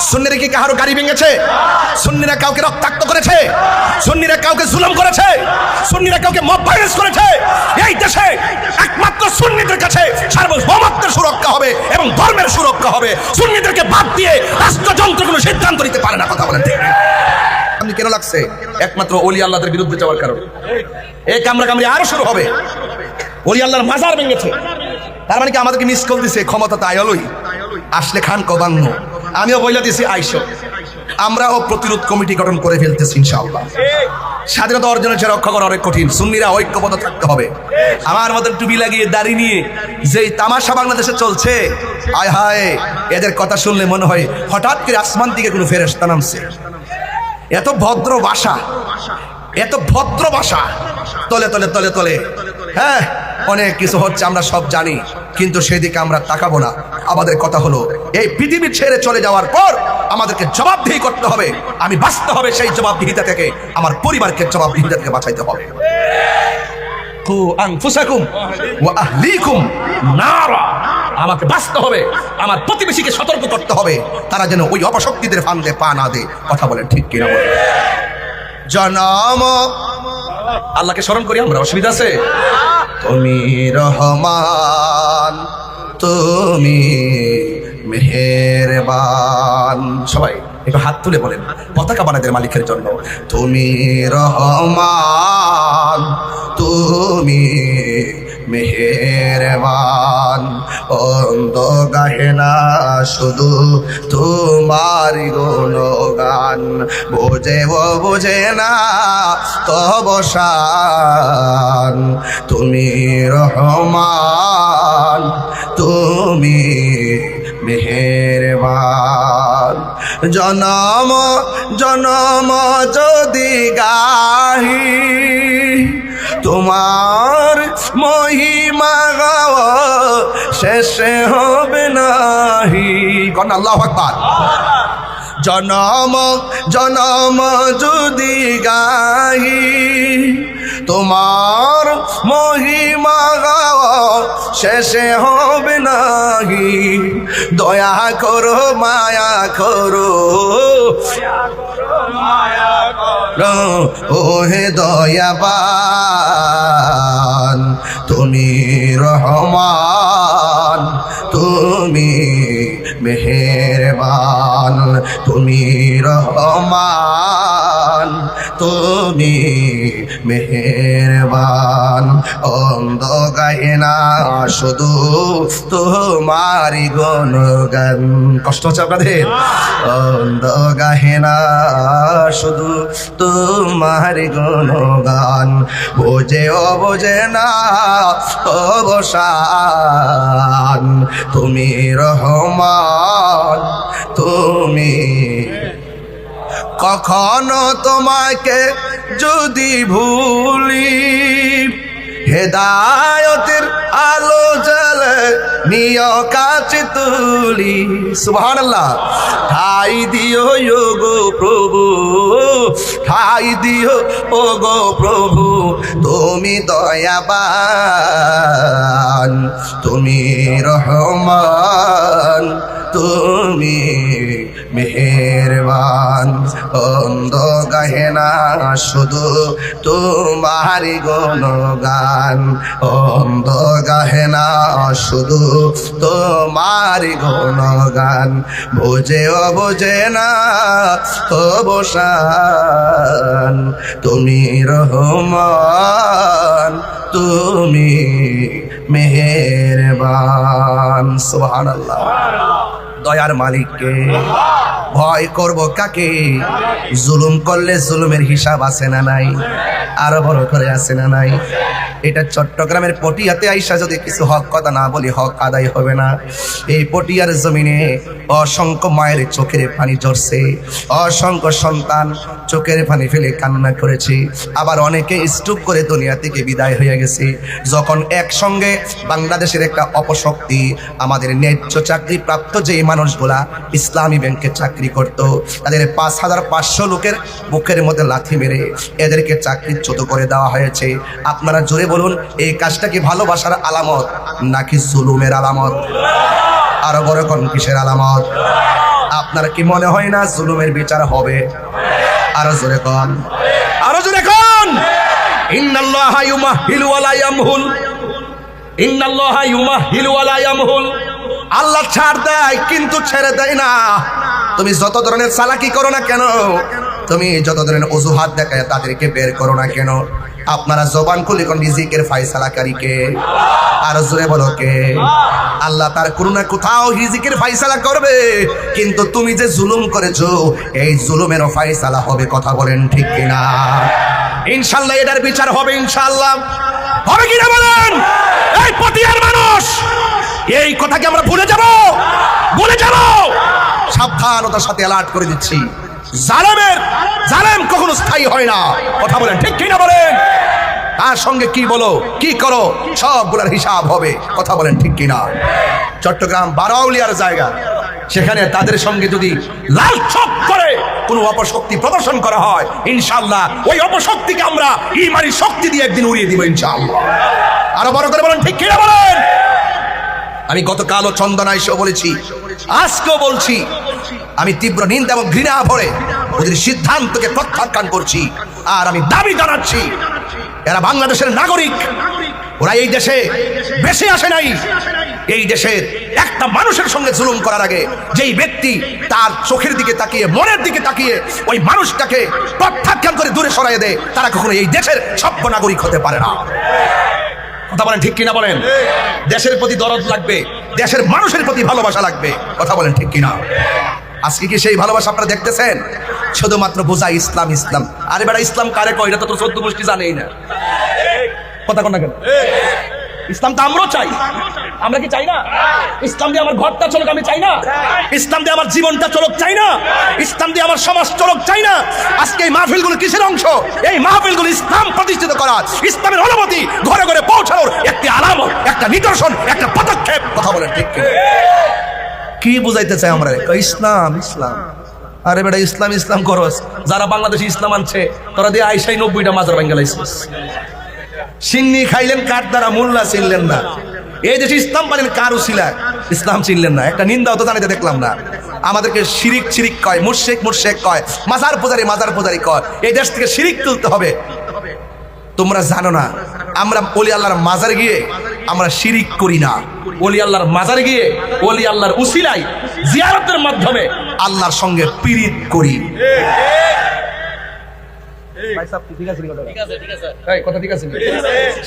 [SPEAKER 1] সুন্নিরা কি কাহারো গাড়ি ভেঙেছে? সুন্নিরা কাউকে রক্তাক্ত করেছে? সুন্নিরা কাউকে জুলুম করেছে? সুন্নিরা কাউকে মব ভায়োলেন্স করেছে? এই দেশে একমাত্র সুন্নিদের কাছে সার্বভৌমত্বের সুরক্ষা হবে এবং ধর্মের সুরক্ষা হবে। সুন্নিদেরকে বাদ দিয়ে রাষ্ট্রযন্ত্র কোনো সিদ্ধান্ত নিতে পারে না। কথা বলেন ঠিক? আপনি কেন লাগছে? একমাত্র ওলি আল্লাহদের বিরুদ্ধে যাওয়ার কারণে। এই কামরা কামড়ি আরো শুরু হবে। ওলি আল্লাহর মাজার ভেঙেছে, তার মানে কি আমাদেরকে মিস কল দিছে? ক্ষমতা তাই আলোই আসলে খান কবান্ন। আমিও বইলা দিছি আইসো, আমরাও প্রতিরোধ কমিটি গঠন করে ফেলতেছি ইনশাআল্লাহ। স্বাধীনতা অর্জনের চেয়ে রক্ষা করা অনেক কঠিন। সুন্নিরা ঐক্যবদ্ধ থাকতে হবে। আমার মতন টুপি লাগিয়ে দাড়ি নিয়ে যেই তামাশা বাংলাদেশে চলছে, আয় হায়, এদের কথা শুনলে মনে হয় হঠাৎ করে আসমান থেকে কোনো ফেরেশতা নামছে। এত ভদ্র ভাষা, এত ভদ্র ভাষা, তলে তলে তলে তলে, হ্যাঁ অনেক কিছু হচ্ছে, আমরা সব জানি, কিন্তু সেদিকে আমরা তাকাবো না। আমাদের কথা হলো এই পৃথিবী ছেড়ে চলে যাওয়ার পর আমাদেরকে জবাবদিহি করতে হবে। আমি বাঁচতে হবে সেই জবাবদিহিতা থেকে, আমার পরিবারকে জবাবদিহিতা থেকে বাঁচাইতে হবে। কু আনফুসাকুম ওয়া আহলিকুম নারা, আমাকে বাঁচতে হবে, আমার প্রতিবেশীকে সতর্ক করতে হবে, তারা যেন ওই অপশক্তিদের ফান্দে পা না দেয়। কথা বলেন ঠিক কিনা বলেন? জনম আল্লাহকে স্মরণ করি আমরা, অসুবিধা আছে? তুমি রহমান, তুমি মেহেরবান। সবাই একটু হাত তুলে বলেন পতাকা বানাদের মালিকের জন্য, তুমি রহমান, তুমি মেহেরবান। অন্ধ গাহে না শুধু তোমার গুণগান, বোঝে ও বোঝে না তব শান। তুমি রহমান, তুমি মেহেরবান। জনম জনম যদি গাহি তোমার মহিমা গাওয়া শেষ হবে নাহি। কোন আল্লাহু আকবার। জনম জনম যদি গাহি তোমার মহিমা শেষে হবে নাহি। দয়া করো মায়া করো ওহে দয়াবান, তুমি রহমান, তুমি মেহেরবান, তুমি রহমান, তুমি মেহেরবান। অন্ধ গায়ে না শুধু তোমারি গুণগান। কষ্ট হচ্ছে আপনাদের? অন্ধ গায়ে না শুধু তোমারি গুণগান, বোঝে বোঝে না অবসান, তুমি রহমান, তুমি। কখনো তোমাকে যদি ভুলি, হেদায়তের আলো জ্বলে নিয় কাছে তুলি। সুবহানাল্লাহ। ঠাই দিও গো প্রভু, ঠাই দিও ও গো প্রভু, তুমি দয়াবান, তুমি রহমান, তুমি মেহেরবান। অন্ধ গাহে না শুধু তোমারি গুণগান, অন্ধ গাহে না শুধু তোমারি গুণগান, বোঝেও বোঝে না অবসান, তুমি রহমান, তুমি মেহেরবান। সুবহানাল্লাহ। দয়ার মালিককে ভয় করব কাকে? জুলুম করলে জুলুমের হিসাব আছে না নাই? আরো বড় করে আছে না নাই? এটা চট্টগ্রামের পটিয়াতে আইসা যদি কিছু হক কথা না বলি, হক আদায় হবে না। এই পটিয়ার জমিনে অসংখ্য মায়ের চোখের পানি ঝরছে, অসংখ্য সন্তান চোখের পানি ফেলে কান্না করেছে, আবার অনেকে স্ট্রোক করে দুনিয়া থেকে বিদায় হয়ে গেছে। যখন একসঙ্গে বাংলাদেশের একটা অপশক্তি আমাদের ন্যায্য চাকরি প্রাপ্ত যেই মানুষগুলা ইসলামী ব্যাংকে চাকরি করত, তাদের ৫,৫০০ লোকের বুকের মধ্যে লাথি মেরে এদেরকে চাকরিচ্যুত করে দেওয়া হয়েছে। আপনারা জোরে বলুন, এই কাজটা কি ভালোবাসার আলামত নাকি জুলুমের আলামত? আরো বড় কোন কিসের আলামত? আপনার কি মনে হয় না জুলুমের বিচার হবে? আরো জোরে কোন, আরো জোরে কোন। ইন্নাল্লাহা ইউমাহিলু ওয়া লা ইয়ামহুল, ইন্নাল্লাহা ইউমাহিলু ওয়া লা ইয়ামহুল। আল্লাহ ছাড় দেয় কিন্তু ছেড়ে দেয় না। তুমি যত ধরনের চালাকি করো না কেন, তুমি যত ধরনের অজুহাত দেখায় তাদেরকে বের করো না কেন, আপনারা জবান খুলে কোন রিজিকের ফয়সালাকারী কে? আর জোরে বলো কে? আল্লাহ তার করুণা কোথাও রিজিকের ফয়সালা করবে, কিন্তু তুমি যে জুলুম করেছো এই জুলুমেরও ফয়সালা হবে। কথা বলেন ঠিক কিনা? ইনশাআল্লাহ এটার বিচার হবে, ইনশাআল্লাহ হবে কিনা বলেন? এই পটিয়ার মানুষ এই কথা কি আমরা ভুলে যাব? ভুলে যাব? সাবধানতার সাথে অ্যালার্ট করে দিচ্ছি, জালেম কখনো স্থায়ী হয় না। কথা বলেন ঠিক কিনা বলেন? তার সঙ্গে কি বলো কি করো সবগুলোর হিসাব হবে। কথা বলেন ঠিক কিনা? চট্টগ্রাম বারোয়াউলিয়ার জায়গা, সেখানে তাদের সঙ্গে যদি লাল চক করে কোনো অপশক্তি প্রদর্শন করা হয়, ইনশাআল্লাহ ওই অপশক্তিকে আমরা ঈমানি শক্তি দিয়ে একদিন উড়িয়ে দিব ইনশাআল্লাহ। আরো বড় করে বলেন ঠিক কিনা বলেন? আমি গতকালও চন্দনা এসেও বলেছি, আজকেও বলছি, আমি তীব্র নিন্দা এবং ঘৃণা ভরে ওদের সিদ্ধান্তকে প্রত্যাখ্যান করছি। আর আমি দাবি জানাচ্ছি, এরা বাংলাদেশের নাগরিক, ওরা এই দেশে বেশি আসে নাই। এই দেশের একটা মানুষের সঙ্গে জুলুম করার আগে যেই ব্যক্তি তার চোখের দিকে তাকিয়ে, মনের দিকে তাকিয়ে ওই মানুষটাকে প্রত্যাখ্যান করে দূরে সরাইয়ে দেয়, তারা কখনো এই দেশের সভ্য নাগরিক হতে পারে না। কথা বলেন ঠিক কিনা বলেন? দেশের প্রতি দরদ লাগবে, দেশের মানুষের প্রতি ভালোবাসা লাগবে। কথা বলেন ঠিক কিনা? আজকে কি সেই ভালোবাসা আপনারা দেখতেছেন? শুধুমাত্র বোঝা ইসলাম ইসলাম। আরে বেটা, ইসলাম কারে কয় এটা তো তোর 14 গোষ্ঠী জানেই না। কথা কোন না কেন? ইসলাম তো আমরাও চাই। আমরা কি চাই না? ইসলাম দিয়ে আমার ঘরটা চলুক আমি চাই না? ইসলাম দিয়ে আমার জীবনটা চলুক চাই না? ইসলাম দিয়ে আমার সমাজ চলুক চাই না? আজকে এই মাহফিলগুলো কিসের অংশ? এই মাহফিলগুলো ইসলাম প্রতিষ্ঠিত করার, ইসলামের অনুমতি ঘরে ঘরে পৌঁছানোর একটি আলামত, একটা নিদর্শন, একটা পদক্ষেপ। কথা বলেন ঠিক কি বুঝাইতে চাই আমরা? ইসলাম ইসলাম আরে বেটা ইসলাম ইসলাম করস, যারা বাংলাদেশে ইসলাম আনছে তোরা দিয়ে আইসাই 90টা মাজার ভাঙ্গা লাইছিস। সিন্নি খাইলেন কার দ্বারা, মোল্লা চিনলেন না। এই দেশে ইসলাম পালেন কার উসিলা, ইসলাম চিনলেন না। একটা নিন্দাও তো জানাতে দেখলাম না। আমাদেরকে শিরিক শিরিক কয়, মুশরিক মুশরিক কয়, মাজার পূজারি কয়। এই দেশ থেকে শিরিক তুলতে হবে। তোমরা জানো না আমরা ওলি আল্লাহর মাজার গিয়ে আমরা শিরিক করি না। ওলি আল্লাহর মাজার গিয়ে ওলি আল্লাহর উসিলাই জিয়ারতের মাধ্যমে আল্লাহর সঙ্গে পীড়িত করি। কথা ঠিক আছে?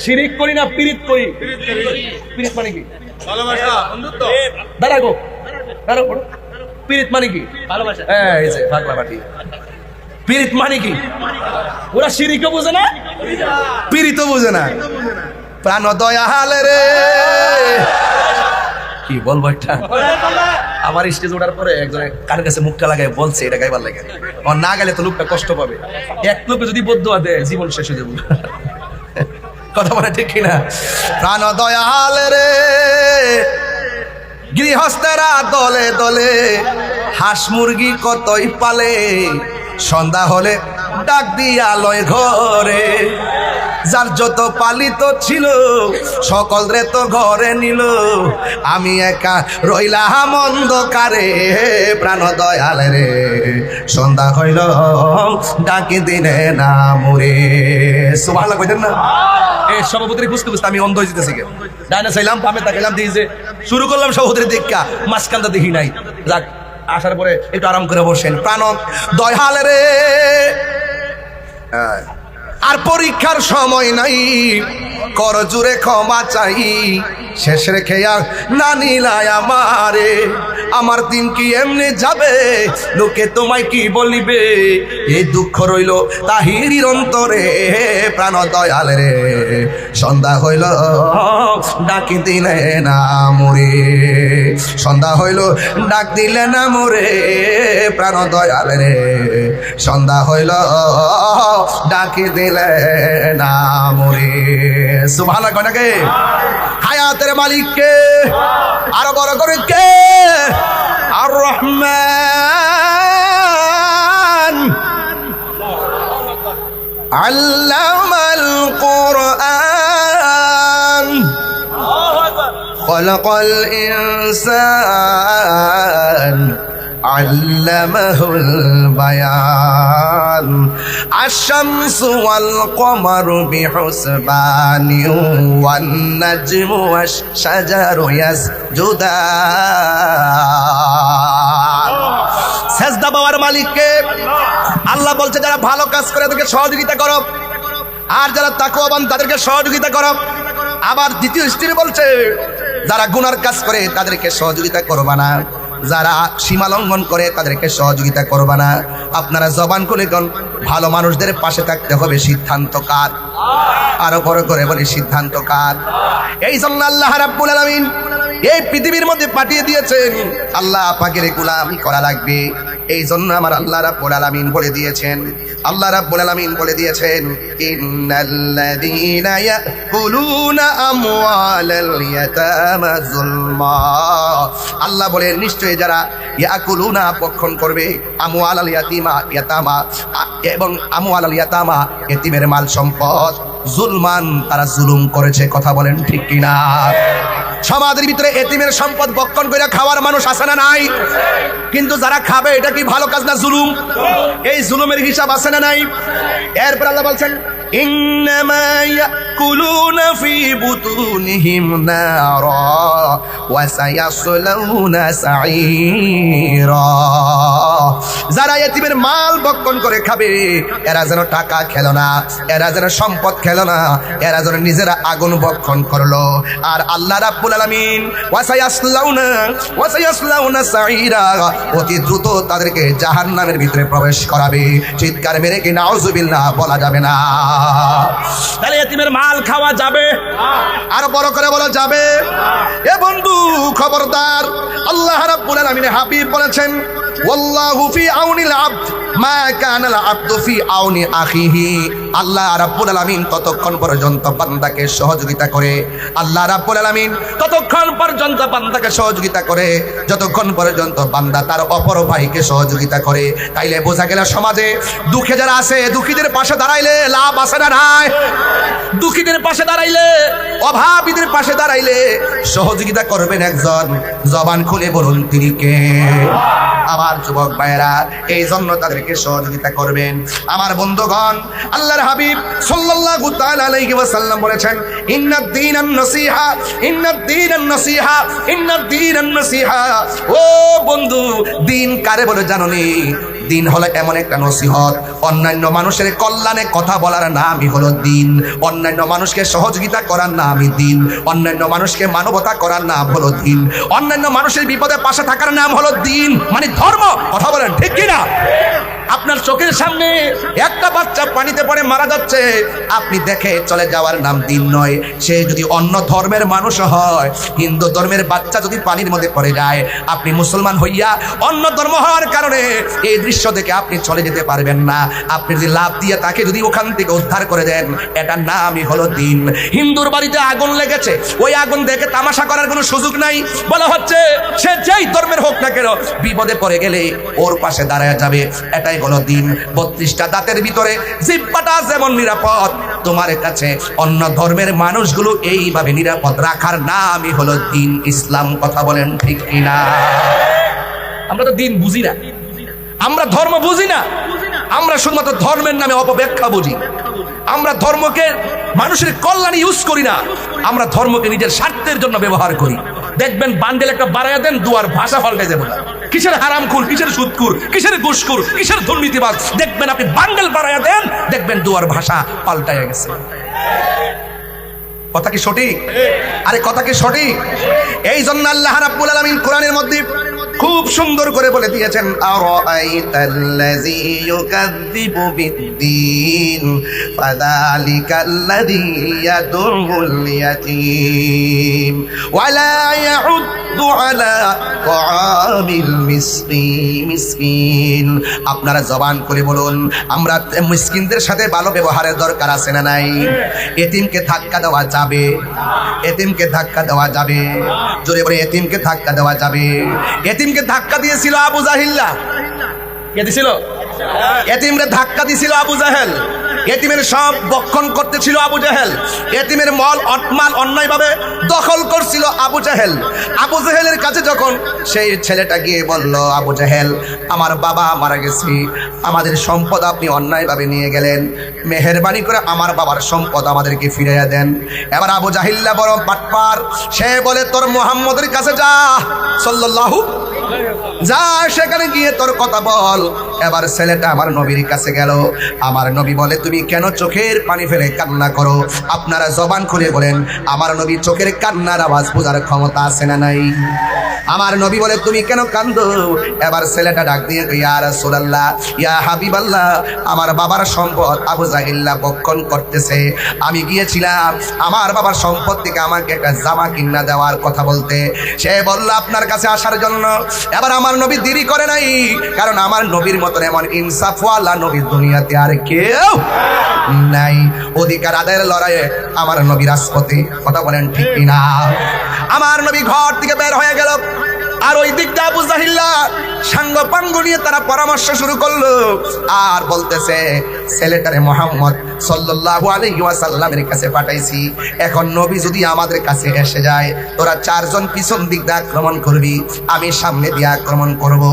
[SPEAKER 1] শিরিক করি না, পীড়িত করি। পীড়িত মানে কি? দাঁড়াগো পীড়িত মানে কি? এই যে পাগলা বাটি। পীড়িত মানে কি? ওরা শিরিকও বুঝে না, পীড়িতও বুঝে না। প্রাণ দয়াল রে, কি বলবো একটা। আমার স্টেজ ওঠার পরে একজন কার কাছে মুখটা লাগায় বলছে এটা গাইবার লাগে, আর না গেলে তো লোকটা কষ্ট পাবে। এক লোকে যদি বদুয়া দেয় জীবন শেষ হয়ে যাবে। কথা বলে ঠিক কিনা? প্রাণ দয়াল রে, গৃহস্থেরা দলে দলে হাঁস মুরগি কতই পালে, সন্ধ্যা হলে ডাক দিয়া লয় ঘরে। যার যত পালিত ছিল সকল রে তো ঘরে নিল, আমি একা রইলাম অন্ধকারে। প্রাণ দয়াল রে, সন্ধ্যা হইল ডাকি দিনে না মুরে। সুবহানাল্লাহ কইতেন না? এই সভাপতির বুঝতে বুঝতে আমি অন্ধ হয়ে যেতেছি। ডাইনা চাইলাম, বামে তাকাইলাম, দিয়ে যে শুরু করলাম সভাপতির দেখা, মাঝখানটা দেখি নাই। যাক, আসার পরে একটু আরাম করে বসেন। প্রাণ দয়াল রে, আর পরীক্ষার সময় নাই, কর জুড়ে ক্ষমা চাই। শেষ রেখে আর না নিলাই আমারে, আমার দিন কি এমনি যাবে, লোকে তোমায় কি বলিবে। এই দুঃখ রইল তাহিরির অন্তরে। প্রাণ দয়াল রে, সন্ধ্যা হইল ডাকি দিলে না মোরে, সন্ধ্যা হইল ডাক দিলে না মোরে। প্রাণ দয়াল রে, সন্ধ্যা হইল ডাকি দিলে না মোরে। সুবহানাল্লাহ কয়টাকে? হায়াতের মালিককে আরো বড় করে কে? আর রহমান আল্লামাল কুরআন খলাকাল ইনসান আল্লামাহুল বায়ান। আশ-শামসু ওয়াল কমারু বিহুসবানি ওয়ান নাজমু ওয়াশ-শাজারু ইয়াসজুদান। সেজদা পাওয়ার মালিককে আল্লাহ বলছে, যারা ভালো কাজ করে তাদেরকে সহযোগিতা করো, আর যারা তাকওয়াবান তাদেরকে সহযোগিতা করো। আবার দ্বিতীয় স্ত্রী বলছে, যারা গুনার কাজ করে তাদেরকে সহযোগিতা করবা না, যারা সীমা লঙ্ঘন করে তাদেরকে সহযোগিতা করবা না। আপনারা জবান খুলে কোন ভালো মানুষদের পাশে থাকতে হবে। সিদ্ধান্ত কার? আরো বড় করে বলি, সিদ্ধান্ত কার? এই জন্য আল্লাহ রাব্বুল আলামিন এই পৃথিবীর মধ্যে পাঠিয়ে দিয়েছেন, আল্লাহ পাকের গোলামি করা লাগবে। এই জন্য আমার আল্লাহ রাব্বুল আলামিন বলে দিয়েছেন, আল্লাহ রাব্বুল আলামিন বলে দিয়েছেন, ইন্নাল্লাযীনা ইয়াকুলুনা আমওয়ালাল ইয়াতামা যুলমা। আল্লাহ বলেন, নিশ্চয়ই যারা ইয়াকুলুনা ভক্ষণ করবে আমওয়ালাল ইয়াতামা এবং আমওয়ালাল ইয়াতামা এতিমের মাল সম্পদ, জুলমান তারা জুলুম করেছে। কথা বলেন ঠিক কিনা? সমাজের ভিতরে এতিমের সম্পদ ভক্ষণ করে খাওয়ার মানুষ আছে না নাই? কিন্তু যারা খাবে এটা কি ভালো কাজ না জুলুম? এই জুলুমের হিসাব আছে না নাই? এরপর আল্লাহ বলছেন, ইন্নামা ইয়াকুলুনা ফি বুতুনিহিম নারা ওয়া সায়াসলাউনা সাঈরা। যারা এতিমের মাল ভক্ষণ করে খাবে, এরা যেন টাকা খেলো না, এরা যেন সম্পদ খেলো না, এরা যেন নিজেরা আগুন ভক্ষণ করলো। আর আল্লাহ রাব্বুল আলামিন ওয়া সায়াসলাউনা সাঈরা, অতি দ্রুত তাদেরকে জাহান্নামের ভিতরে প্রবেশ করাবে। চিৎকার মেরে কি নাউজুবিল্লাহ বলা যাবে না? তাহলে এতিমের মাল খাওয়া যাবে? আর বড় করে বলা যাবে? এ বন্ধু খবরদার, আল্লাহ রাব্বুল আলামিন হাবিব বলেছেন, ওয়াল্লাহু ফি আউনিল আবদ মা কানাল আব্দু ফি আউনি আখিহি, আল্লাহ রাব্বুল আলামিন ততক্ষণ পর্যন্ত বান্দাকে সহযোগিতা করে, আল্লাহ রাব্বুল আলামিন ততক্ষণ পর্যন্ত বান্দাকে সহযোগিতা করে যতক্ষণ পর্যন্ত বান্দা তার অপর ভাইকে সহযোগিতা করে। তাইলে বোঝা গেল সমাজে দুঃখে যারা আছে, দুঃখীদের পাশে দাঁড়াইলে লাভ আছে না নাই? দুঃখীদের পাশে দাঁড়াইলে, অভাবীদের পাশে দাঁড়াইলে সহযোগিতা করবেন একজন, জবান খুলে বলুন তিনি কে? আমার যুবক ভাইয়েরা, এই জন্য তাদেরকে সহযোগিতা করবেন। আমার বন্ধুগণ, আল্লাহর হাবিব সাল্লাল্লাহু তাআলা আলাইহি ওয়াসাল্লাম বলেছেন, ইন্নাদ দীনান নসিহা, ইন্নাদ দীনান নসিহা, ইন্নাদ দীনান নসিহা। ও বন্ধু, দিন কারে বলে জানোনি? দিন হলো এমন একটা নসিহত, অন্যান্য মানুষের কল্যাণে কথা বলার নামই হলো দিন, অন্যান্য মানুষকে সহযোগিতা করার নামই দিন, অন্যান্য মানুষকে মানবতা করার নাম হলো দিন, অন্যান্য মানুষের বিপদে পাশে থাকার নাম হলো দিন, মানে ধর্ম। কথা বলেন ঠিক কিনা? আপনার চোখের সামনে একটা বাচ্চা পানিতে পড়ে মারা যাচ্ছে, আপনি দেখে চলে যাওয়ার নাম দিন নয়। সে যদি অন্য ধর্মের মানুষ হয়, হিন্দু ধর্মের বাচ্চা যদি পানির মধ্যে পড়ে যায়, আপনি মুসলমান হইয়া অন্য ধর্ম হওয়ার কারণে এই দৃশ্য দেখে আপনি চলে যেতে পারবেন না। আপনি যদি লাভ দিয়ে তাকে যদি ওখান থেকে উদ্ধার করে দেন, এটার নামই হলো দিন। হিন্দুর বাড়িতে আগুন লেগেছে, ওই আগুন দেখে তামাশা করার কোনো সুযোগ নাই। বলা হচ্ছে সে যেই ধর্মের হোক না কেন, বিপদে পড়ে গেলে ওর পাশে দাঁড়ায় যাবে, এটাই হলো দিন। 32টা দাঁতের ভিতরে জিহ্বাটা যেমন নিরাপদ, তোমার কাছে অন্য ধর্মের মানুষগুলো এইভাবে নিরাপদ রাখার নামই হলো দিন, ইসলাম। কথা বলেন ঠিক কিনা? আমরা তো দিন বুঝি না, আমরা ধর্ম বুঝি না, আমরা শুধুমাত্র ধর্মের নামে অপব্যাখ্যা বুঝি। আমরা ধর্মকে মানুষের কল্যাণে ইউজ করি না, আমরা ধর্মকে নিজের স্বার্থের জন্য ব্যবহার করি। দেখবেন বান্ডেল একটা বাড়াইয়া দেন, দুয়ার ভাষা পাল্টে যাবে। কিসের হারামখোর, কিসের সুদখোর, কিসের ঘুষখোর, কিসের দুর্নীতিবাজ, দেখবেন আপনি বান্ডেল বাড়াইয়া দেন, দেখবেন দুয়ার ভাষা পাল্টাইয়া গেছে। কথা কি সঠিক? আরে কথা কি সঠিক? এই জন্য আল্লাহ রাব্বুল আলামিন কোরআনের মধ্যে খুব সুন্দর করে বলে দিয়েছেন, আরাআইতাল্লাযী ইউকাযযিবু বিদ্দীন ফাযালিকাল্লাযী ইয়াদুল ইয়াতীম ওয়া লা ইয়াউদ্দু আলা তাআমিল মিসকিন। আপনারা জবান করে বলুন, আমরা মিসকিনদের সাথে ভালো ব্যবহারের দরকার আছে না নাই? এতিমকে ধাক্কা দেওয়া যাবে? এতিমকে ধাক্কা দেওয়া যাবে? জোরে বলে, এতিমকে ধাক্কা দেওয়া যাবে? এতিমকে ধাক্কা দিয়েছিল আবু জাহিল্লা। কে দিছিল? এতিমরে ধাক্কা দিয়েছিল আবু জাহেল। এতিমের সব বক্ষণ করতেছিল আবু জাহেল। এতিমের মাল অন্যায়ভাবে দখল করছিল আবু জাহেল। আবু জাহেলের কাছে যখন সেই ছেলেটা গিয়ে বলল, আবু জাহেল, আমার বাবা মারা গেছে, আমাদের সম্পদ আপনি অন্যায়ভাবে নিয়ে গেলেন, মেহেরবানি করে আমার বাবার সম্পদ আমাদেরকে ফিরাইয়া দেন। এবার আবু জাহিল্লা বড় বাটপার, সে বলে, তোর মুহাম্মদের কাছে যা, সাল্লাল্লাহু, যা সেখানে গিয়ে তোর কথা বল। এবার ছেলেটা আমার নবীর কাছে গেল। আমার নবী বলে, তুমি কেন চোখের পানি ফেলে কান্না করো? আপনারা জবান খুলে বলেন, আমার নবী চোখের কান্নার আওয়াজ বোঝার ক্ষমতা আছে না নাই? আমার নবী বলে, তুমি কেন কান্দো? এবার ছেলেটা ডাক দিয়ে, ইয়া রাসূলুল্লাহ, ইয়া হাবিবাল্লাহ, আমার বাবার সম্পদ আবু জাহিল্লা বক্ষণ করতেছে। আমি গিয়েছিলাম আমার বাবার সম্পদ থেকে আমাকে একটা জামা কিনা দেওয়ার কথা বলতে। সে বলল আপনার কাছে আসার জন্য। এবার আমার নবী দেরি করে নাই, কারণ আমার নবীর মতন এমন ইনসাফওয়ালা নবী দুনিয়াতে আর কেউ নাই। অধিকার আদায়ের লড়াইয়ে আমার নবী রাজপথে। কথা বলেন ঠিক কিনা? আমার নবী ঘর থেকে বের হয়ে গেল, আর ওই দিকটা আবু জাহিল্লা সাঙ্গ পাঙ্গ নিয়ে তারা পরামর্শ শুরু করলো, আর বলতেছে, ছেলেটারে মুহাম্মদ সাল্লাল্লাহু আলাইহি ওয়াসাল্লামের কাছে পাঠাইছি, এখন নবী যদি আমাদের কাছে এসে যায়, তোরা চারজন পিছন দিক দিয়ে আক্রমণ করবি, আমি সামনে দিয়ে আক্রমণ করব।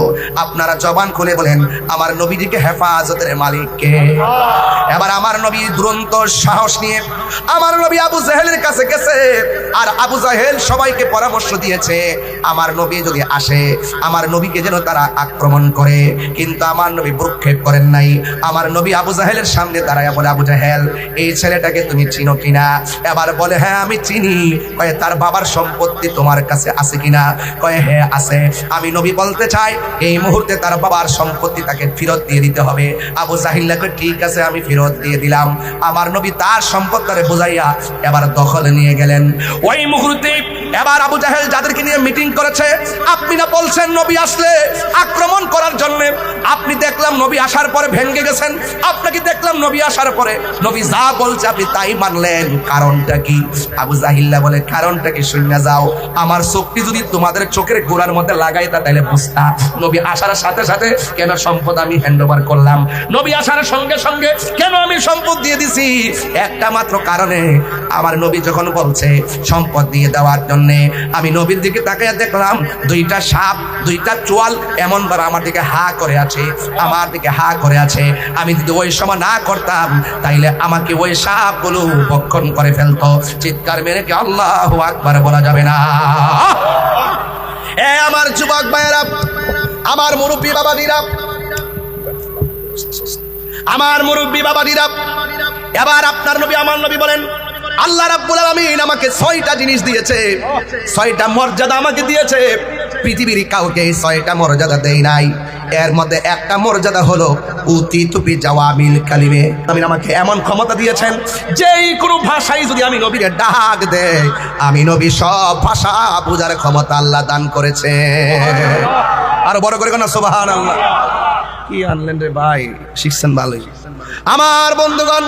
[SPEAKER 1] আপনারা জবান খুলে বলেন, আমার নবীজিকে হেফাজতের মালিক কে? এবার আমার নবী দুরন্ত সাহস নিয়ে আমার নবী আবু জাহেলের কাছে গেছে, আর আবু জাহেল সবাইকে পরামর্শ দিয়েছে, আমার নবী যদি আসে, আমার নবীকে যেন তারা আক্রমণ করে। কিন্তু আমার নবী ভ্রুক্ষেপ করেন নাই। আমার নবী আবু জাহেলের সামনে দাঁড়ায় বলে, আবু জাহেল, জাহেল, এই ছেলেটাকে তুমি চিনো কিনা? এবার বলে হ্যাঁ আমি চিনি। কয়ে তার বাবার সম্পত্তি তোমার কাছে আছে কিনা? কয়ে হ্যাঁ আছে। আমি নবী বলতে চাই এই মুহূর্তে তার বাবার সম্পত্তি তাকে ফেরত দিয়ে দিতে হবে। আবু জাহিল কয় ঠিক আছে আমি ফেরত দিয়ে দিলাম। আমার নবী তার সম্পত্তিরে বুঝাইয়া এবার দখলে নিয়ে গেলেন। ওই মুহূর্তে এবার আবু জাহেল যাদেরকে নিয়ে মিটিং করেছে, আপনি না বলছেন নবী আসলে আক্রমণ করার জন্য, আপনি দেখলাম নবী আসার পরে ভেঙে গেছেন, আপনাকে দেখলাম নবী আসার পরে নবী যা বলছে আপনি তাই মানলেন, কারণটা কি? আবু জাহিল্লা বলে কারণটা কি শুনে যাও, আমার চোখটি যদি তোমাদের চোখের গোড়ার মধ্যে লাগাইতা তাহলে বুঝতা নবী আসার সাথে সাথে কেন সম্পদ আমি হ্যান্ডওভার করলাম, নবী আসার সঙ্গে সঙ্গে কেন আমি সম্পদ দিয়ে দিছি। একটা মাত্র কারণে, আমার নবী যখন বলছে সম্পদ দিয়ে দেওয়ার জন্য, আমি নবীর দিকে তাকাইয়া দেখলাম দুইটা সাপ, দুইটা চোয়াল এমন ভাবে আমার দিকে হা করে আছে, আমার দিকে হা করে আছে। আমি যদি ওই সময় না করতাম তাইলে আমাকে ওই সাপগুলো ভক্ষণ করে ফেলতো। চিৎকার মেরে কি আল্লাহু আকবার বলা যাবে না? এ আমার যুবক ভাইয়েরা, আমার মুরব্বী বাবাদিরা, আমার মুরব্বী বাবাদিরা, এবার আপনার নবী আমার নবী বলেন আল্লাহ রাব্বুল আলামিন আমাকে 6টা জিনিস দিয়েছে, 6টা মর্যাদা আমাকে দিয়েছে। পৃথিবীর কাউকে 6টা মর্যাদা দেই নাই। এর মধ্যে একটা মর্যাদা হলো উতিতু বিজাওয়ামিল কালিমে। আমি আমাকে এমন ক্ষমতা দিয়েছেন যেই কোনো ভাষায় যদি আমি নবীরে ডাক দেই, আমি নবী সব ভাষা বোঝার ক্ষমতা আল্লাহ দান করেছে। আর বড় করে কোন সুবহানাল্লাহ। কি আনলেন রে ভাই, শিখছেন ভালোই। আমার বন্ধুগণ,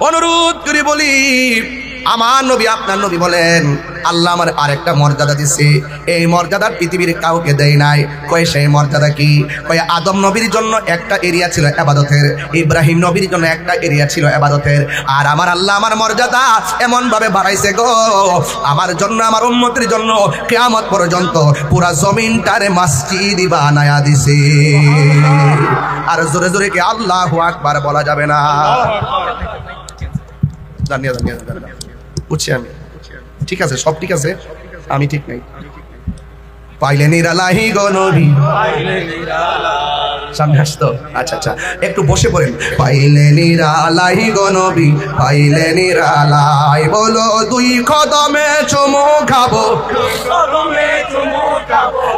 [SPEAKER 1] অনুরোধ করে বলি, আমার নবী আপনার নবী বলেন আল্লাহ আমার আরেকটা মর্যাদা দিছে, এই মর্যাদা পৃথিবীর কাউকে দেয় নাই। কয় সেই মর্যাদা কি? কয় আদম নবীর জন্য একটা এরিয়া ছিল ইবাদতের, ইব্রাহিম নবীর জন্য একটা এরিয়া ছিল ইবাদতের, আর আমার আল্লাহ আমার মর্যাদা এমন ভাবে বাড়াইছে গো, আমার জন্য আমার উম্মতের জন্য কিয়ামত পর্যন্ত পুরা জমিনটারে মসজিদ বানায়া দিছে। আর জোরে জোরে কি আল্লাহু আকবার বলা যাবে না? জানিয়ে বুঝছি আমি, ঠিক আছে, সব ঠিক আছে, আমি ঠিক নাই। পাইলে নিরালাহি গো নবী, সামনে আসতো, আচ্ছা আচ্ছা একটু বসে পড়েন। পাইলে নিরালাহি গো নবী, পাইলে নিরালাই, বলো দুই কদমে চুমু খাবো,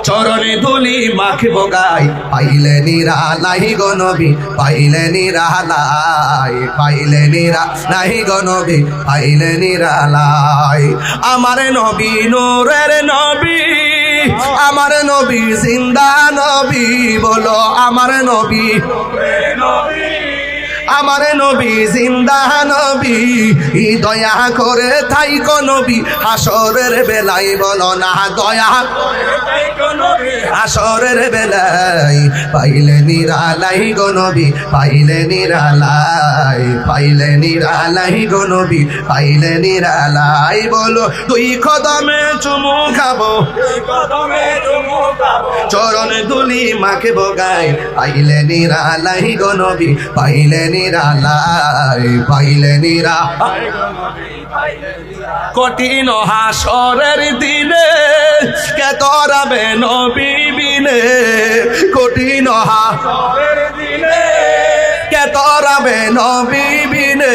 [SPEAKER 1] চরণে ধুলি মাখবো গাই। পাইলে নিরালাহি গো নবী, পাইলে নিরালাই, পাইলে নিরালাহি গো নবী, পাইলে নিরালাই। আমার নবী নূরের নবী, আমার নবী জিন্দা নবী, বলো আমার নবী, আমার নবী জিন্দা নবী, দয়া করে থাইকো নবী হাসরের বেলায়, বলো না দয়া হাসরের বেলায়। পাইলে নিরালাই গো নবী, পাইলে নিরালাই, পাইলে নিরালাই গো নবী, পাইলে নিরালাই, বলো দুই কদমে চুমু খাবো, চরণে ধুলি মাখবো গায়। পাইলে নিরালাই গো নবী, পাইলে নিরালাই, পাইলে নিরালাই। কঠিন হাসরের দিনে কে তরাবে নবী বিনে, কঠিন হাসরের দিনে কে তরাবে নবী বিনে।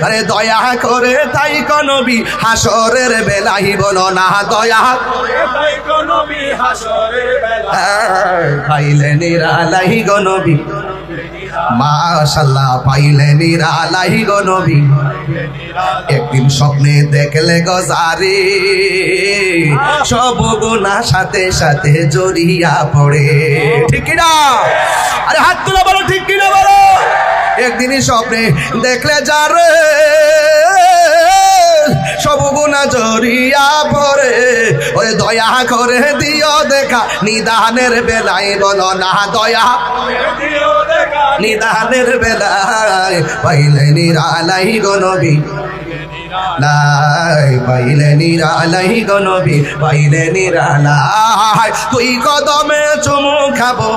[SPEAKER 1] আরে দয়া করে তাই কো নবী হাসরের বেলায়, বলো না দয়া করে তাই কো নবী হাসরের বেলায়। পাইলে নিরালাই গো নবী, মাশাআল্লাহ, পাইলে নিরালাই গো নবী। একদিন স্বপ্নে দেখলে গো জারি, সব গুনাহ সাথে সাথে জড়িয়া পড়ে, ঠিক কি না? আরে হাত তুলে বলো ঠিক কি না বলো। একদিনই স্বপ্নে দেখলে যারে, সব গুনাহ জড়িয়া পড়ে। ওরে দয়া করে দিও দেখা নিদানের বেলায়, বলো না দয়া নিদানের বেলায়। পাইলে নিরালাই গো নবী, লাই পাইলে নিরালাই গো নবী, পাইলে নিরালাই। তুই কদমে চুমু খাবো,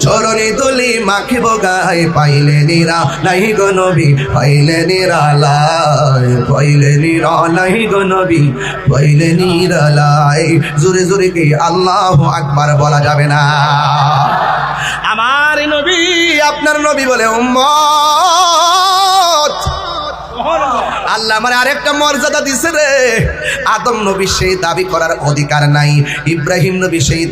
[SPEAKER 1] চরণে ধুলি মাখিবো গায়ে। পাইলে নিরালাই গো নবী, পাইলে নিরালাই, পাইলে নিরালাই গো নবী, পাইলে নিরালাই। জোরে জোরে কি আল্লাহু আকবার বলা যাবে না? আমার নবী আপনার নবী বলে উম্মত আল্লাহ আমার আরেকটা মর্যাদা দিছে রে। আদম নবী সেই দাবি করার অধিকার নাই, ইব্রাহিম নবী সেই